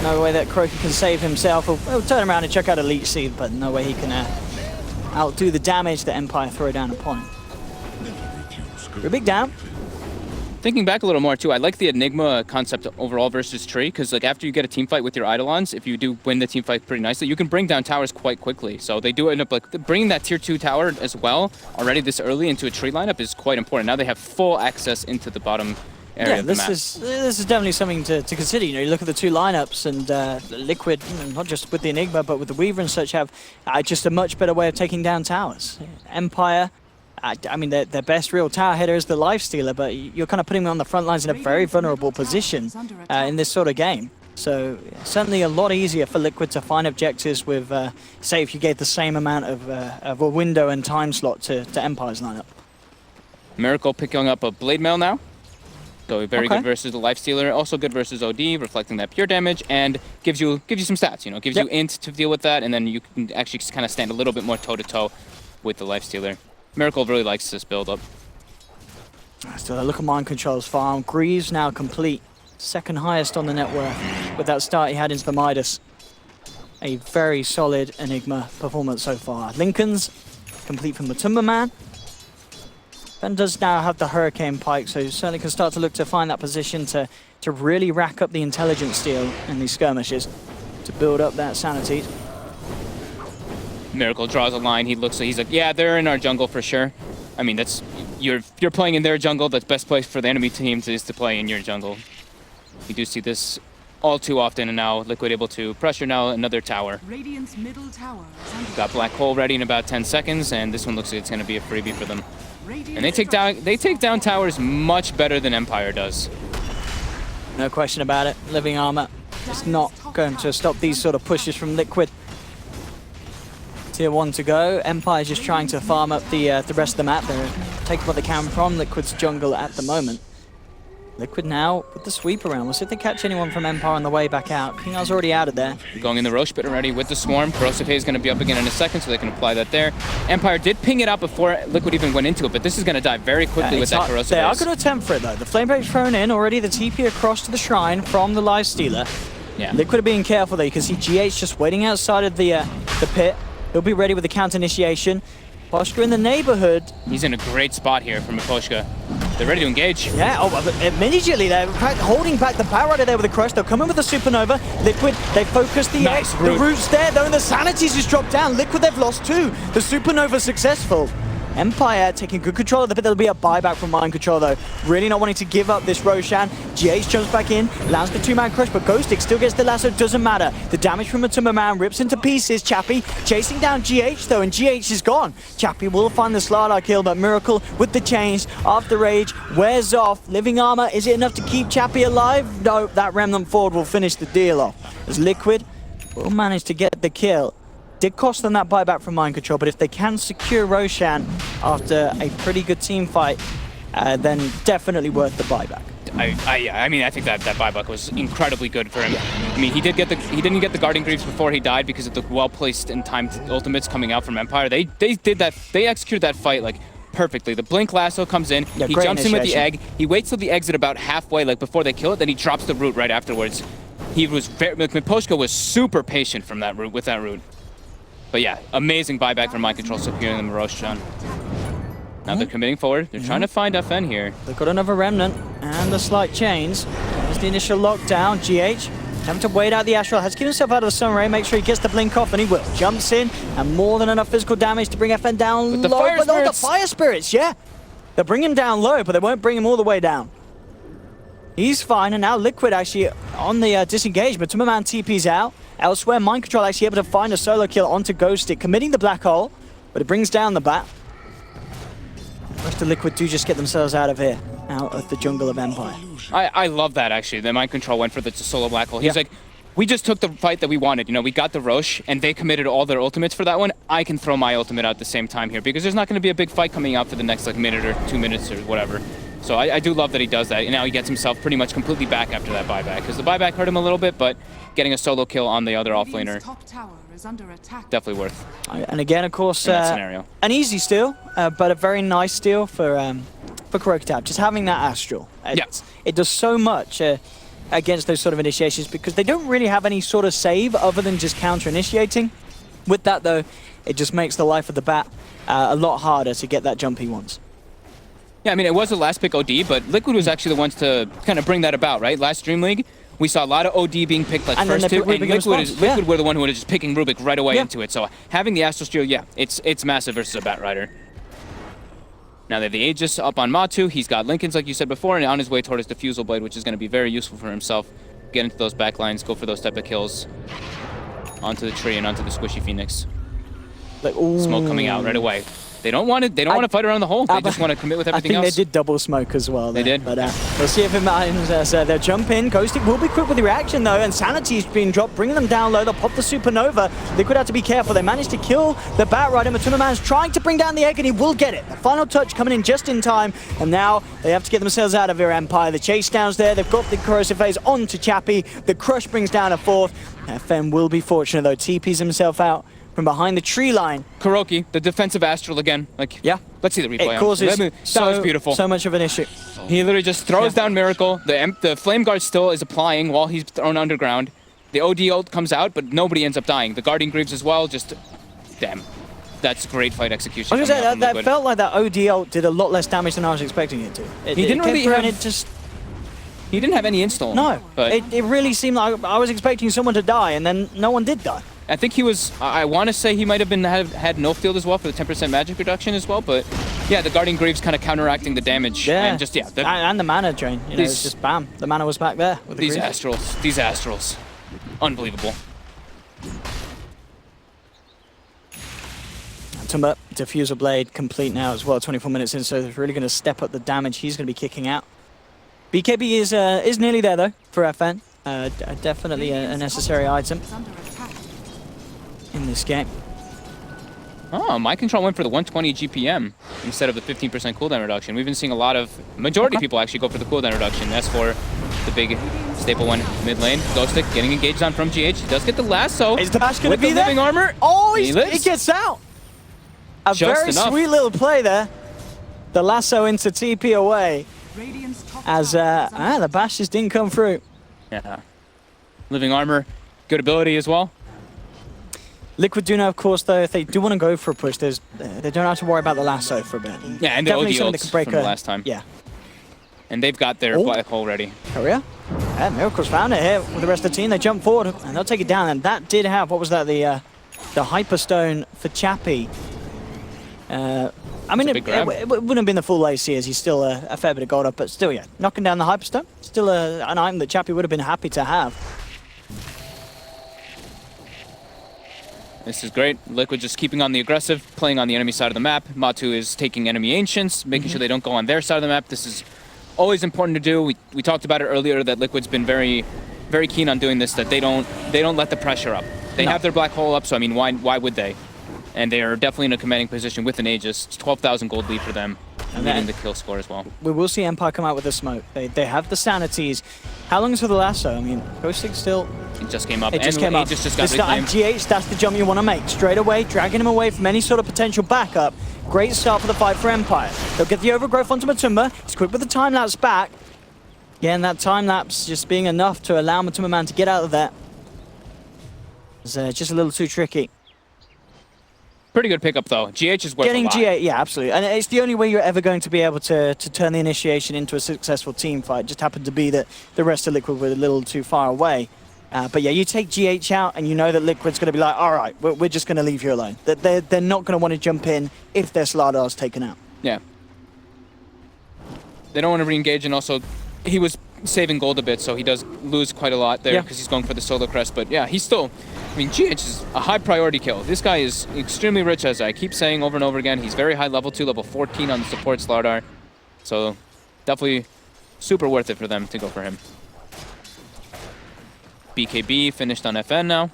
no way that Kuroki can save himself. He'll turn around and check out a Leech Seed, but no way he can outdo the damage that Empire throw down upon him. Rubik down. Thinking back a little more too, I like the Enigma concept overall versus Tree, because like after you get a team fight with your Eidolons, if you do win the team fight pretty nicely, you can bring down towers quite quickly. So they do end up like bringing that tier 2 tower as well already this early into a Tree lineup is quite important. Now they have full access into the bottom area of the map. This is definitely something to consider. You know, you look at the two lineups, and Liquid, not just with the Enigma, but with the Weaver and such, have just a much better way of taking down towers. Empire, I mean, their best real tower hitter is the Lifestealer, but you're kind of putting them on the front lines in a very vulnerable position in this sort of game. So certainly a lot easier for Liquid to find objectives with, say, if you gave the same amount of a window and time slot to Empire's lineup. Miracle picking up a Blade Mail now. So very good versus the Lifestealer, also good versus OD, reflecting that pure damage, and gives you some stats, you know, gives you int to deal with that, and then you can actually kind of stand a little bit more toe-to-toe with the Lifestealer. Miracle really likes this build-up. So look at Mind Control's farm. Greaves now complete. Second highest on the net worth with that start he had into the Midas. A very solid Enigma performance so far. Lincoln's complete from Matumba Man. Ben does now have the Hurricane Pike, so certainly can start to look to find that position to really rack up the intelligence steal in these skirmishes to build up that sanity. Miracle draws a line. He's like, yeah, they're in our jungle for sure. I mean, that's you're playing in their jungle. That's best place for the enemy teams is to play in your jungle. We do see this all too often, and now Liquid able to pressure now another tower. Radiant's middle tower is under Got Black Hole ready in about 10 seconds, and this one looks like it's going to be a freebie for them. And they take down towers much better than Empire does. No question about it. Living Armor is not going to stop these sort of pushes from Liquid. Tier 1 to go. Empire just trying to farm up the rest of the map. They're taking what they can from Liquid's jungle at the moment. Liquid now with the sweep around. We'll see if they catch anyone from Empire on the way back out. King Al's already out of there. Going in the Roche pit already with the Swarm. Corrosive Haze is going to be up again in a second, so they can apply that there. Empire did ping it out before Liquid even went into it, but this is going to die very quickly with that Corrosive Haze. They are going to attempt for it, though. The Flame Break thrown in, already the TP across to the Shrine from the Lifestealer. Yeah. Liquid are being careful, though. You can see GH just waiting outside of the pit. He'll be ready with the counter initiation. Poshka in the neighborhood. He's in a great spot here from Poshka. They're ready to engage. Yeah, immediately they're holding back the Batrider there with the crush. They'll come in with the Supernova. Liquid, they focus the roots there, though, and the Sanities just dropped down. Liquid, they've lost 2. The Supernova successful. Empire taking good control of the pit. There'll be a buyback from Mind Control, though. Really not wanting to give up this Roshan. GH jumps back in, lands the 2-man crush, but Ghostic still gets the lasso. Doesn't matter. The damage from Matumba Man rips into pieces. Chappie chasing down GH, though, and GH is gone. Chappie will find the Slardar kill, but Miracle with the chains after Rage wears off. Living Armor, is it enough to keep Chappie alive? No, that Remnant Ford will finish the deal off. As Liquid will manage to get the kill. Did cost them that buyback from Mind Control, but if they can secure Roshan after a pretty good team fight, then definitely worth the buyback. I mean, I think that buyback was incredibly good for him. I mean, he didn't get the Guardian Greaves before he died because of the well-placed and timed ultimates coming out from Empire. They did that. They executed that fight like perfectly. The Blink Lasso comes in, yeah, he jumps in with the egg, he waits till the egg's at about halfway, like before they kill it, then he drops the root right afterwards. He was very, Miposhka was super patient from that root, with that root. But yeah, amazing buyback from Mind Control, securing the Roshan. Now they're committing forward. They're trying to find FN here. They've got another Remnant and the slight chains. There's the initial lockdown. GH having to wait out the Astral. Has to keep himself out of the Sun Ray. Make sure he gets the blink off, and he will. Jumps in, and more than enough physical damage to bring FN down But the low. Fire But no, the Spirits. Fire Spirits, yeah. They'll bring him down low, but they won't bring him all the way down. He's fine, and now Liquid actually on the disengagement. Tumberman TP's out. Elsewhere, Mind Control actually able to find a solo kill onto Ghostic, committing the Black Hole, but it brings down the Bat. Rest of Liquid do just get themselves out of here, out of the jungle of Empire. I love that, actually. The Mind Control went for the solo Black Hole. He's like, we just took the fight that we wanted. You know, we got the Roche, and they committed all their ultimates for that one. I can throw my ultimate out at the same time here, because there's not going to be a big fight coming out for the next like minute or 2 minutes or whatever. So I do love that he does that, and now he gets himself pretty much completely back after that buyback, because the buyback hurt him a little bit, but getting a solo kill on the other offlaner, Top tower is under attack. definitely worth And again, of course, in that scenario. an easy steal, but a very nice steal for Kurokitab. Just having that Astral. It does so much against those sort of initiations, because they don't really have any sort of save other than just counter-initiating. With that, though, it just makes the life of the Bat a lot harder to get that jump he wants. Yeah, I mean, it was a last pick OD, but Liquid was actually the ones to kind of bring that about, right? Last DreamLeague, we saw a lot of OD being picked like And then first they two, picked and Rubik in Liquid response. were the one who was just picking Rubik right away Yeah. into it. So having the Astral Steel, yeah, it's massive versus a Bat Rider. Now they have the Aegis up on Matu. He's got Lincolns, like you said before, and on his way toward his Diffusal Blade, which is going to be very useful for himself. Get into those backlines, go for those type of kills. Onto the tree and onto the Squishy Phoenix. Like, Smoke coming out right away. They don't want to. They don't want to fight around the hole. They just want to commit with everything I think else. they did double smoke as well. They there. did? But we'll see if it matters. They'll jump in. Ghostic will be quick with the reaction, though, and Sanity's being dropped, bringing them down low. They'll pop the Supernova. Liquid have to be careful. They managed to kill the Bat Rider. Matunaman's trying to bring down the egg, and he will get it. The final touch coming in just in time, and now they have to get themselves out of here, Empire. The chase down's there. They've got the corrosive phase onto Chappie. The crush brings down a fourth. FN will be fortunate, though. TP's himself out from behind the tree line. Kuroki, the defensive Astral again. Like, Yeah. let's see the replay. It causes that was beautiful. so much of an issue. He literally just throws down Miracle. The Flame Guard still is applying while he's thrown underground. The OD ult comes out, but nobody ends up dying. The Guardian Greaves as well, just... Damn. That's great fight execution. I was going to say, coming out from that Liquid. felt like that OD ult did a lot less damage than I was expecting it to. He didn't kept really throwing have- it just... He didn't have any install. No, But it really seemed like I was expecting someone to die, and then no one did die. I think he was... I want to say he might have been had no field as well for the 10% magic reduction as well, but... Yeah, the Guardian Greaves kind of counteracting the damage. Yeah, And just, yeah. and the mana drain. You know, it's just bam. The mana was back there. With the These Greaves. Astrals. These Astrals. Unbelievable. Tumba, Diffusal Blade complete now as well, 24 minutes in, so it's really going to step up the damage he's going to be kicking out. BKB is nearly there, though, for FN. Definitely a necessary item Is under attack. in this game. Oh, my control went for the 120 GPM instead of the 15% cooldown reduction. We've been seeing a lot of... Majority of people actually go for the cooldown reduction. That's for the big staple one mid lane. Ghostic getting engaged on from GH. He does get the lasso. Is the Bash going to with be the there? living armor. Oh, He he lives. gets out. A Just very enough. sweet little play there. The lasso into TP away Radiant's top as tower is under the Bash just didn't come through. Yeah. Living armor. Good ability as well. Liquid do know, of course, though, if they do want to go for a push, they don't have to worry about the lasso for a bit. Yeah, and the Definitely OD something that ults could break from the a- last time. Yeah. And they've got their Oh. black hole ready. Korea. Yeah, Miracle's found it here with the rest of the team. They jump forward and they'll take it down. And that did have, what was that, the Hyperstone for Chappie. I mean, a it big grab. wouldn't have been the full AC as he's still a fair bit of gold up, but still, yeah, knocking down the Hyperstone. Still an item that Chappie would have been happy to have. This is great. Liquid just keeping on the aggressive, playing on the enemy side of the map. Matu is taking enemy ancients, making sure they don't go on their side of the map. This is always important to do. We talked about it earlier that Liquid's been very, very keen on doing this. That they don't let the pressure up. They No. have their black hole up, so I mean, why would they? And they are definitely in a commanding position with an Aegis. It's 12,000 gold lead for them, And leading then- the kill score as well. We will see Empire come out with the smoke. They have the sanities. How long is for the lasso? I mean, Ghostig still... It just came up. It just and came up. Aegis just got This time, reclaimed. GH, that's the jump you want to make. Straight away, dragging him away from any sort of potential backup. Great start for the fight for Empire. They'll get the overgrowth onto Matumba. He's quick with the time lapse back. Again, that time lapse just being enough to allow Matumba Man to get out of there. It's just a little too tricky. Pretty good pickup though. GH is worth Getting a lot. GH, yeah, absolutely. And it's the only way you're ever going to be able to turn the initiation into a successful team fight. Just happened to be that the rest of Liquid were a little too far away. But yeah, you take GH out and you know that Liquid's going to be like, all right, we're just going to leave you alone. They're not going to want to jump in if their Sladar's taken out. Yeah. They don't want to re-engage, and also he was saving gold a bit, so he does lose quite a lot there Yeah. because he's going for the solo crest. But yeah, he's still, I mean, GH is a high priority kill. This guy is extremely rich, as I keep saying over and over again. He's very high level 2, level 14 on the support Slardar. So definitely super worth it for them to go for him. BKB finished on FN now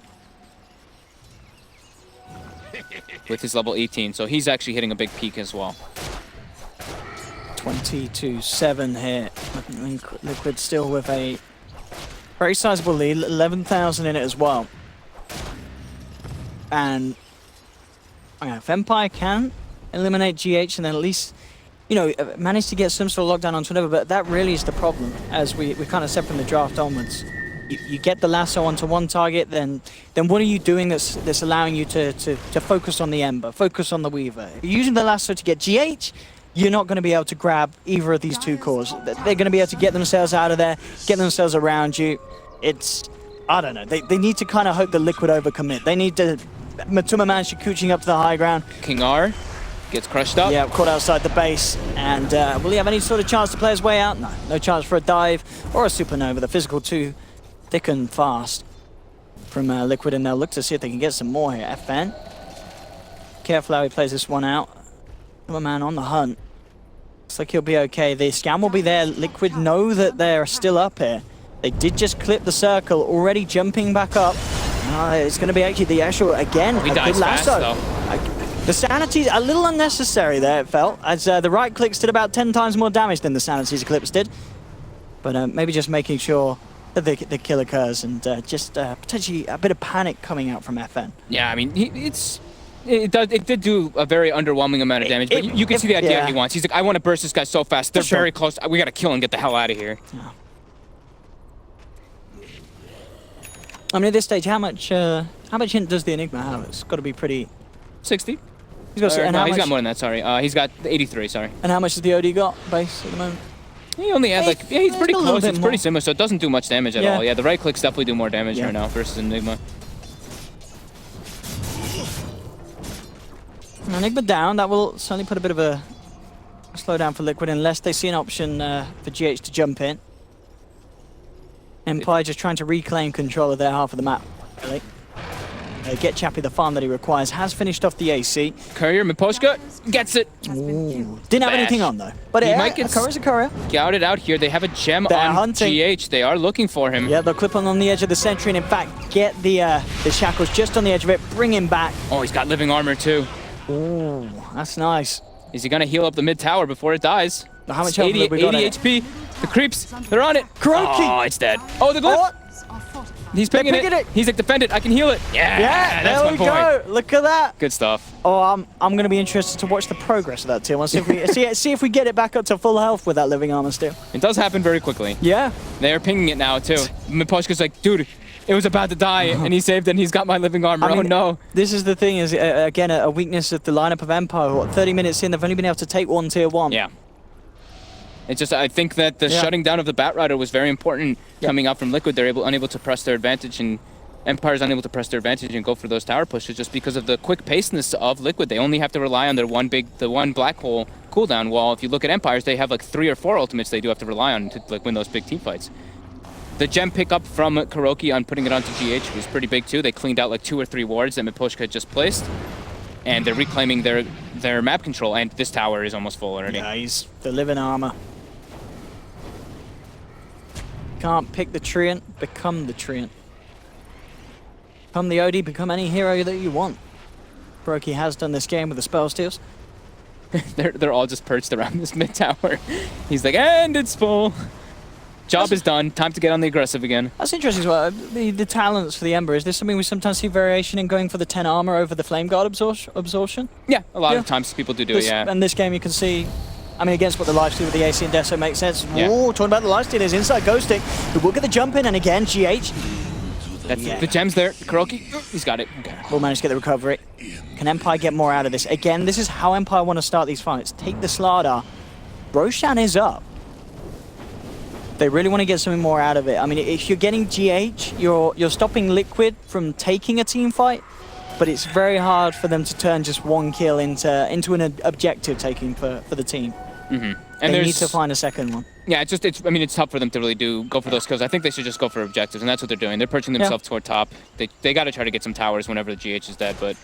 with his level 18, so he's actually hitting a big peak as well. 20-7 here. Liquid still with a very sizable lead, 11,000 in it as well. And if Empire can eliminate GH and then at least, you know, manage to get some sort of lockdown onto whatever, but that really is the problem, as we kind of said from the draft onwards. You get the lasso onto one target, then what are you doing that's allowing you to focus on the Ember, focus on the Weaver? If you're using the lasso to get GH, you're not going to be able to grab either of these two cores. They're going to be able to get themselves out of there, get themselves around you. It's, I don't know, they need to kind of hope that Liquid overcommit. They need to, Matumba Man Shikuching up to the high ground. King R gets crushed up. Yeah, caught outside the base. And will he have any sort of chance to play his way out? No, no chance for a dive or a supernova. The physical too thick and fast from Liquid, and they'll look to see if they can get some more here. FN, careful how he plays this one out. Matumba Man on the hunt. Looks like he'll be okay. The scan will be there. Liquid know that they're still up here. They did just clip the circle, already jumping back up. It's going to be actually the actual, again, He a dies good fast, lasso. though. The sanity's a little unnecessary there, it felt, as the right clicks did about 10 times more damage than the sanity's eclipse did. But maybe just making sure that the kill occurs, and just potentially a bit of panic coming out from FN. Yeah, I mean, it did do a very underwhelming amount of damage, but you can see the idea yeah. he wants. He's like, I want to burst this guy so fast. They're For sure. very close. We got to kill and get the hell out of here. Yeah. I mean, at this stage, how much hint does the Enigma have? It's got to be pretty. 60? He's got, and no, how he's much, got more than that, sorry. He's got 83, sorry. and how much has the OD got base at the moment? He only had like, yeah, he's pretty a little close. bit It's pretty more. similar, so it doesn't do much damage at Yeah. all. Yeah, the right clicks definitely do more damage Yeah. right now versus Enigma. Enigma down, that will certainly put a bit of a slowdown for Liquid, unless they see an option for GH to jump in. Empire just trying to reclaim control of their half of the map, really. Get Chappie the farm that he requires, has finished off the AC. Courier, Miposhka gets it. Ooh. Didn't have Bash. anything on though. But He yeah, might get a courier's a courier. Scouted out here. They have a gem They're on hunting. GH. They are looking for him. Yeah, they'll clip on the edge of the sentry, and in fact, get the shackles just on the edge of it, bring him back. Oh, he's got living armor too. Ooh, that's nice. Is he going to heal up the mid tower before it dies? How much It's health 80, have we got 80 in it? HP. The creeps, they're on it. Kuroki! Oh, it's dead. Oh, the glyph. Oh, Are fortified. He's picking picking it. He's like, defend it. I can heal it. yeah, that's there my we point. go. Look at that. Good stuff. Oh, I'm going to be interested to watch the progress of that tier one. See if we see if we get it back up to full health with that living armor still. It does happen very quickly. Yeah. They're pinging it now too. Miposhka's like, dude, it was about to die, and he saved it, and he's got my living armor. I mean, oh no. This is the thing, is again a weakness of the lineup of Empire. What, 30 minutes in, they've only been able to take one tier one. Yeah. It's just, I think that the Yeah. shutting down of the Batrider was very important coming out from Liquid. They're unable to press their advantage, and Empire's unable to press their advantage and go for those tower pushes just because of the quick paceness of Liquid. They only have to rely on their one black hole cooldown, while if you look at Empires, they have like 3 or 4 ultimates they do have to rely on to like win those big team fights. The gem pickup from Kuroki on putting it onto GH was pretty big too. They cleaned out like 2 or 3 wards that Miposhka had just placed, and they're reclaiming their map control, and this tower is almost full already. Yeah, he's the living armor. Can't pick the treant, become the treant. Become the OD, become any hero that you want. Brokey has done this game with the spell steals. They're all just perched around this mid tower. He's like, and it's full. Job is done. Time to get on the aggressive again. That's interesting as well. The talents for the Ember, is this something we sometimes see variation in going for the 10 armor over the Flame Guard absorption? Yeah, a lot of times people do it, yeah. And this game you can see, I mean, against what the lifesteal with the AC and Deso makes sense. Yeah. Ooh, talking about the lifestealers inside Ghosting, who will get the jump in, and again, GH. That's the gem's there. Kuroki, he's got it. Okay. Will manage to get the recovery. Can Empire get more out of this? Again, this is how Empire want to start these fights. Take the Slardar. Roshan is up. They really want to get something more out of it. I mean, if you're getting GH, you're stopping Liquid from taking a team fight, but it's very hard for them to turn just one kill into an objective taking for the team. Mm-hmm. And they need to find a second one. Yeah, I mean, it's tough for them to really go for those kills. I think they should just go for objectives, and that's what they're doing. They're perching themselves toward top. They got to try to get some towers whenever the GH is dead, but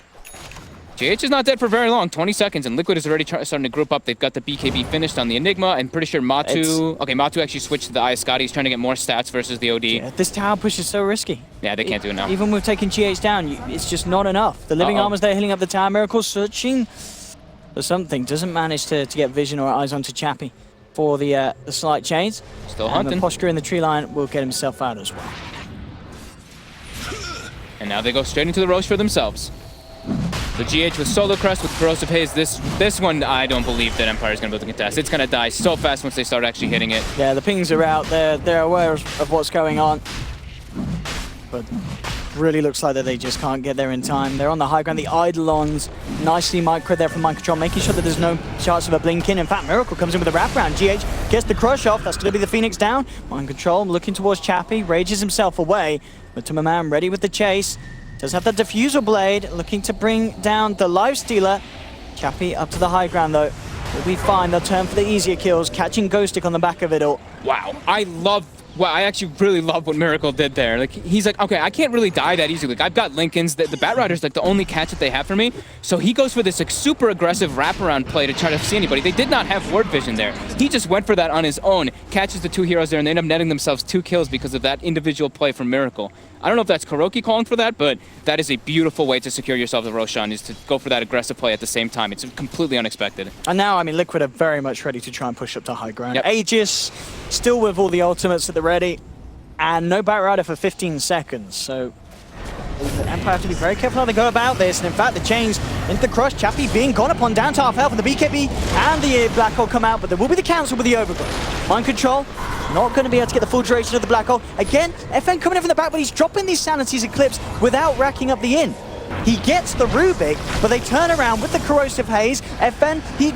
GH is not dead for very long. 20 seconds, and Liquid is already starting to group up. They've got the BKB finished on the Enigma. I'm pretty sure Matu... Okay, Matu actually switched to the Iascati. He's trying to get more stats versus the OD. Yeah, this tower push is so risky. Yeah, they can't do it now. Even with taking GH down, it's just not enough. The Living Armor's there healing up the tower. Miracle searching for something. Doesn't manage to get vision or eyes onto Chappie for the slight chains. Still and hunting. The posture in the tree line will get himself out as well. And now they go straight into the Roche for themselves. The GH with Solar Crest, with Corrosive Haze. This one, I don't believe that Empire is going to be able to contest. It's going to die so fast once they start actually hitting it. Yeah, the pings are out. They're aware of what's going on. But really looks like that they just can't get there in time. They're on the high ground. The Eidolons nicely micro there from Mind Control, making sure that there's no chance of a blink in. In fact, Miracle comes in with a wraparound. GH gets the crush off. That's going to be the Phoenix down. Mind Control looking towards Chappie, rages himself away. But Tumamam ready with the chase. Does have the Diffusal Blade, looking to bring down the Lifestealer. Chappie up to the high ground though. Will be fine. They'll turn for the easier kills, catching Ghostic on the back of it all. Wow, I actually really love what Miracle did there. Like, he's like, okay, I can't really die that easily. Like, I've got Lincolns. The Bat Rider's like the only catch that they have for me. So he goes for this like super aggressive wraparound play to try to see anybody. They did not have ward vision there. He just went for that on his own, catches the two heroes there, and they end up netting themselves 2 kills because of that individual play from Miracle. I don't know if that's Kuroki calling for that, but that is a beautiful way to secure yourself the Roshan, is to go for that aggressive play at the same time. It's completely unexpected. And now, I mean, Liquid are very much ready to try and push up to high ground. Yep. Aegis still with all the ultimates at the ready. And no Bat Rider for 15 seconds, so the Empire have to be very careful how they go about this. And in fact, the chains into the crush, Chappie being gone upon down to half health, and the BKB and the Black Hole come out, but there will be the cancel with the Overgrowth. Mind Control, not going to be able to get the full duration of the Black Hole. Again, FN coming in from the back, but he's dropping these Sanity's Eclipse without racking up the in. He gets the Rubik, but they turn around with the Corrosive Haze. FN, he's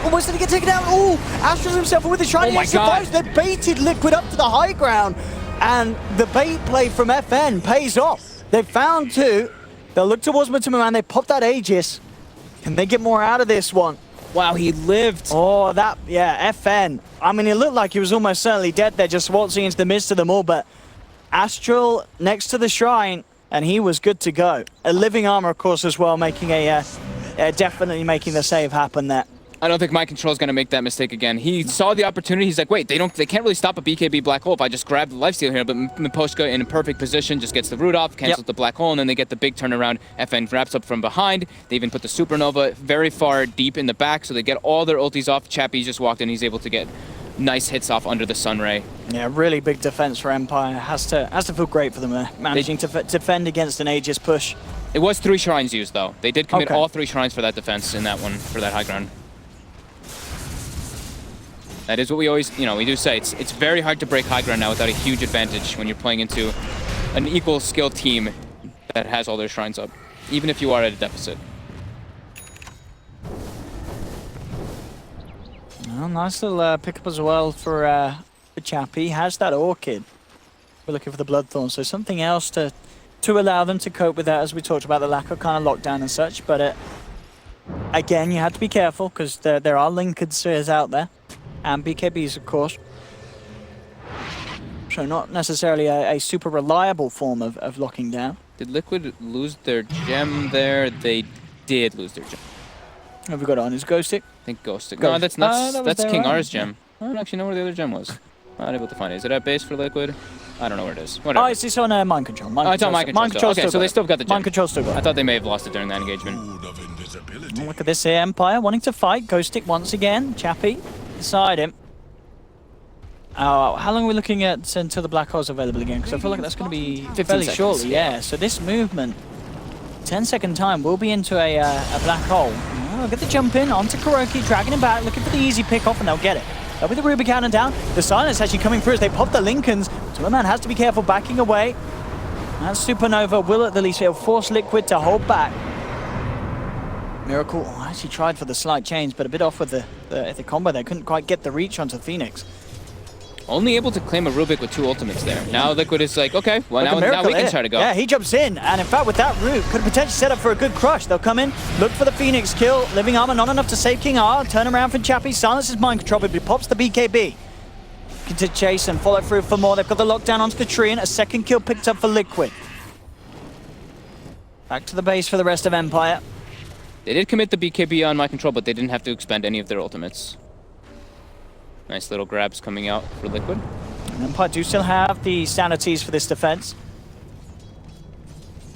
almost going to get taken out. Ooh, Astra's himself with the Shrine. Oh my God. They baited Liquid up to the high ground. And the bait play from FN pays off. They've found 2. They'll look towards Matuma, and they pop that Aegis. Can they get more out of this one? Wow, he lived. Oh, FN. I mean, it looked like he was almost certainly dead there, just waltzing into the midst of them all, but Astral next to the Shrine, and he was good to go. A Living Armor, of course, as well, making definitely making the save happen there. I don't think Mind Control is going to make that mistake again. He saw the opportunity. He's like, wait, they can't really stop a BKB Black Hole if I just grab the lifesteal here. But Miposhka in a perfect position just gets the root off, cancels the Black Hole, and then they get the big turnaround. FN wraps up from behind. They even put the Supernova very far deep in the back, so they get all their ultis off. Chappie just walked in. He's able to get nice hits off under the Sunray. Yeah, really big defense for Empire. Has to feel great for them there, managing to defend against an Aegis push. It was 3 shrines used, though. They did commit all 3 shrines for that defense in that one, for that high ground. That is what we always, we do say. It's very hard to break high ground now without a huge advantage when you're playing into an equal skill team that has all their shrines up, even if you are at a deficit. Well, nice little pickup as well for Chappie. Has that Orchid. We're looking for the Bloodthorn, so something else to allow them to cope with that, as we talked about the lack of kind of lockdown and such. But again, you have to be careful because there are Lincoln spheres out there. And BKBs, of course. So not necessarily a super reliable form of locking down. Did Liquid lose their gem there? They did lose their gem. Have we got it on his Ghost Stick? I think Ghost Stick. No, that's that was King there, R's right? gem. I don't actually know where the other gem was. Not able to find it. Is it at base for Liquid? I don't know where it is. Whatever. Oh, it's on mind control. Oh, it's on mind control. Okay, so they still got the gem. Mind control still got I it. thought they may have lost it during that engagement. Look at this here, Empire wanting to fight. Ghost Stick once again. Chappie beside him. Oh, how long are we looking at until the black hole's available again? Because I feel like that's going to be 15 fairly seconds, shortly. Yeah. So this movement, 10-second time, we'll be into a black hole. Oh, get the jump in onto Kuroki, dragging him back, looking for the easy pick off, and they'll get it. They'll be the Ruby cannon down. The silence actually coming through as they pop the Lincolns. So man has to be careful backing away. And Supernova will at the least force Liquid to hold back. Miracle actually tried for the slight change, but a bit off with the combo there. Couldn't quite get the reach onto Phoenix. Only able to claim a Rubik with 2 ultimates there. Now Liquid is like, okay, well now we can try to go. Yeah, he jumps in, and in fact with that route, could potentially set up for a good crush. They'll come in, look for the Phoenix kill. Living Armor not enough to save King R. Turn around for Chappie, silences mind control, but he pops the BKB. Looking to chase and follow through for more. They've got the lockdown onto the tree, and a second kill picked up for Liquid. Back to the base for the rest of Empire. They did commit the BKB on my control, but they didn't have to expend any of their ultimates. Nice little grabs coming out for Liquid. Empire do still have the sanities for this defense.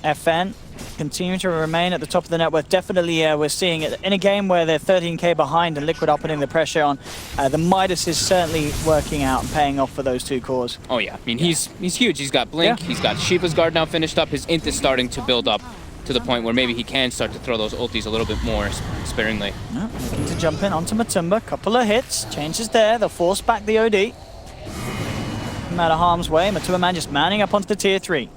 FN continuing to remain at the top of the net worth. Definitely we're seeing it in a game where they're 13k behind and Liquid are putting the pressure on. The Midas is certainly working out and paying off for those 2 cores. Oh yeah, I mean he's huge. He's got Blink, he's got Shiva's Guard now finished up. His int is starting to build up to the point where maybe he can start to throw those ultis a little bit more sparingly. Looking to jump in onto Matumba. Couple of hits, changes there. They'll force back the OD. Out of harm's way. Matumba man just manning up onto the tier 3.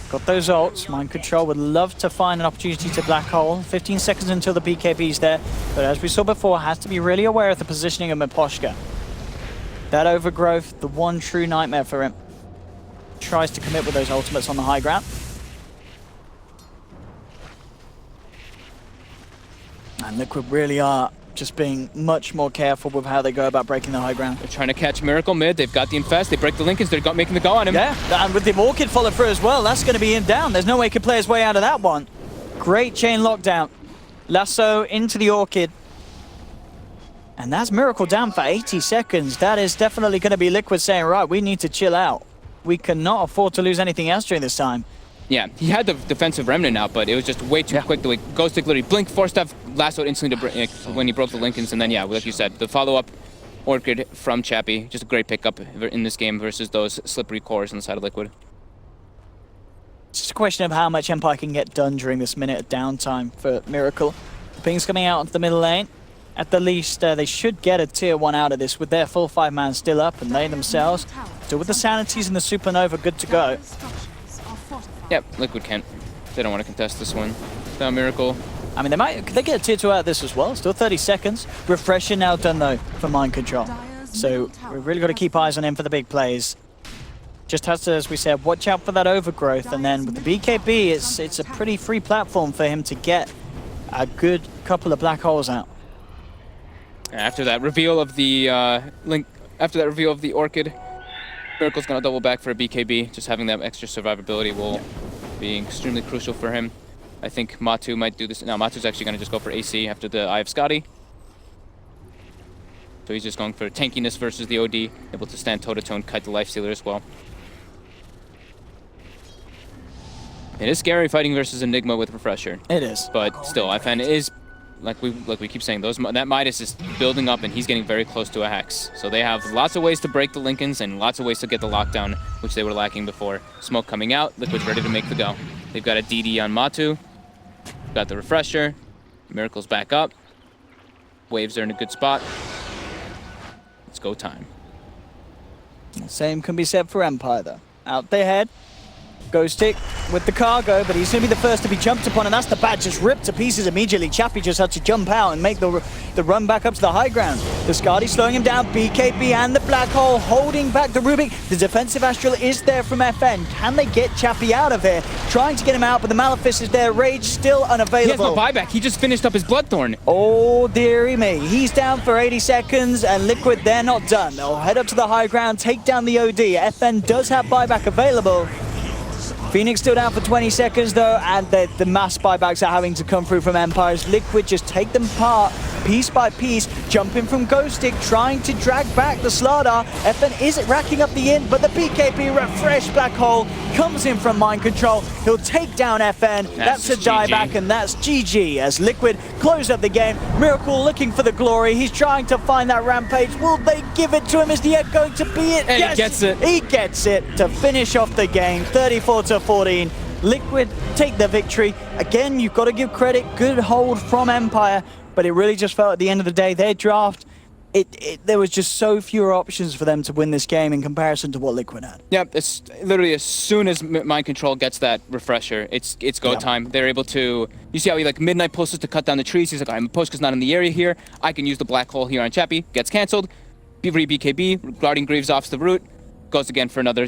Got those ults. Mind control would love to find an opportunity to black hole. 15 seconds until the BKB's there. But as we saw before, has to be really aware of the positioning of Miposhka. That overgrowth, the one true nightmare for him. Tries to commit with those ultimates on the high ground. And Liquid really are just being much more careful with how they go about breaking the high ground. They're trying to catch Miracle mid. They've got the infest. They break the Lincolns. They're making the go on him. Yeah, and with the Orchid follow through as well, that's going to be him down. There's no way he could play his way out of that one. Great chain lockdown. Lasso into the Orchid. And that's Miracle down for 80 seconds. That is definitely going to be Liquid saying, right, we need to chill out. We cannot afford to lose anything else during this time. Yeah, he had the defensive remnant out, but it was just way too quick. The way Ghost Stick literally blink, forced up, lassoed instantly to when he broke the Lincolns, and then yeah, like you said, the follow-up Orchid from Chappie, just a great pickup in this game versus those slippery cores on the side of Liquid. It's just a question of how much Empire can get done during this minute of downtime for Miracle. Ping's coming out onto the middle lane. At the least, they should get a tier 1 out of this with their full 5-man still up and they themselves. Still with the sanities and the Supernova good to go. Yep, Liquid can't. They don't want to contest this one. Without Miracle. I mean, could they get a tier 2 out of this as well? Still 30 seconds. Refresher now done though for mind control. So we've really got to keep eyes on him for the big plays. Just has to, as we said, watch out for that overgrowth. And then with the BKB, it's a pretty free platform for him to get a good couple of black holes out. After that reveal of the Orchid, Miracle's gonna double back for a BKB. Just having that extra survivability will be extremely crucial for him. I think Matu might do this. No, Matu's actually gonna just go for AC after the Eye of Scotty. So he's just going for tankiness versus the OD, able to stand toe-to-toe and kite the Lifestealer as well. It is scary fighting versus Enigma with Refresher. It is. But still, FN is, like we keep saying, that Midas is building up and he's getting very close to a Hex. So they have lots of ways to break the Lincolns and lots of ways to get the lockdown, which they were lacking before. Smoke coming out, Liquid's ready to make the go. They've got a DD on Matu, got the Refresher, Miracle's back up, Waves are in a good spot. It's go time. Same can be said for Empire though. Out they head. Ghost Stick with the cargo, but he's going to be the first to be jumped upon, and that's the bat just ripped to pieces immediately. Chappie just had to jump out and make the run back up to the high ground. The Skadi slowing him down, BKB and the Black Hole holding back the Rubik. The defensive Astral is there from FN. Can they get Chappie out of here? Trying to get him out, but the Malefice is there. Rage still unavailable. He has no buyback. He just finished up his Bloodthorn. Oh, dearie me. He's down for 80 seconds, and Liquid, they're not done. They'll head up to the high ground, take down the OD. FN does have buyback available. Phoenix still down for 20 seconds though, and the mass buybacks are having to come through from Empires. Liquid just take them apart piece by piece, jumping from Ghost Stick, trying to drag back the Slardar. FN is racking up the in, but the BKB refresh Black Hole comes in from Mind Control. He'll take down FN. That's a dieback, and that's GG as Liquid close up the game. Miracle looking for the glory. He's trying to find that rampage. Will they give it to him? Is the egg going to be it? And yes, he gets it. He gets it to finish off the game, 34-14. Liquid take the victory. Again, you've got to give credit. Good hold from Empire, but it really just felt at the end of the day, their draft, there was just so fewer options for them to win this game in comparison to what Liquid had. Yeah, it's literally as soon as Mind Control gets that refresher, it's go time. They're able to, you see how he like midnight pulses to cut down the trees. He's like, I'm Poska's not in the area here. I can use the black hole here on Chappie. Gets cancelled. BKB, Guardian Greaves off the root. Goes again for another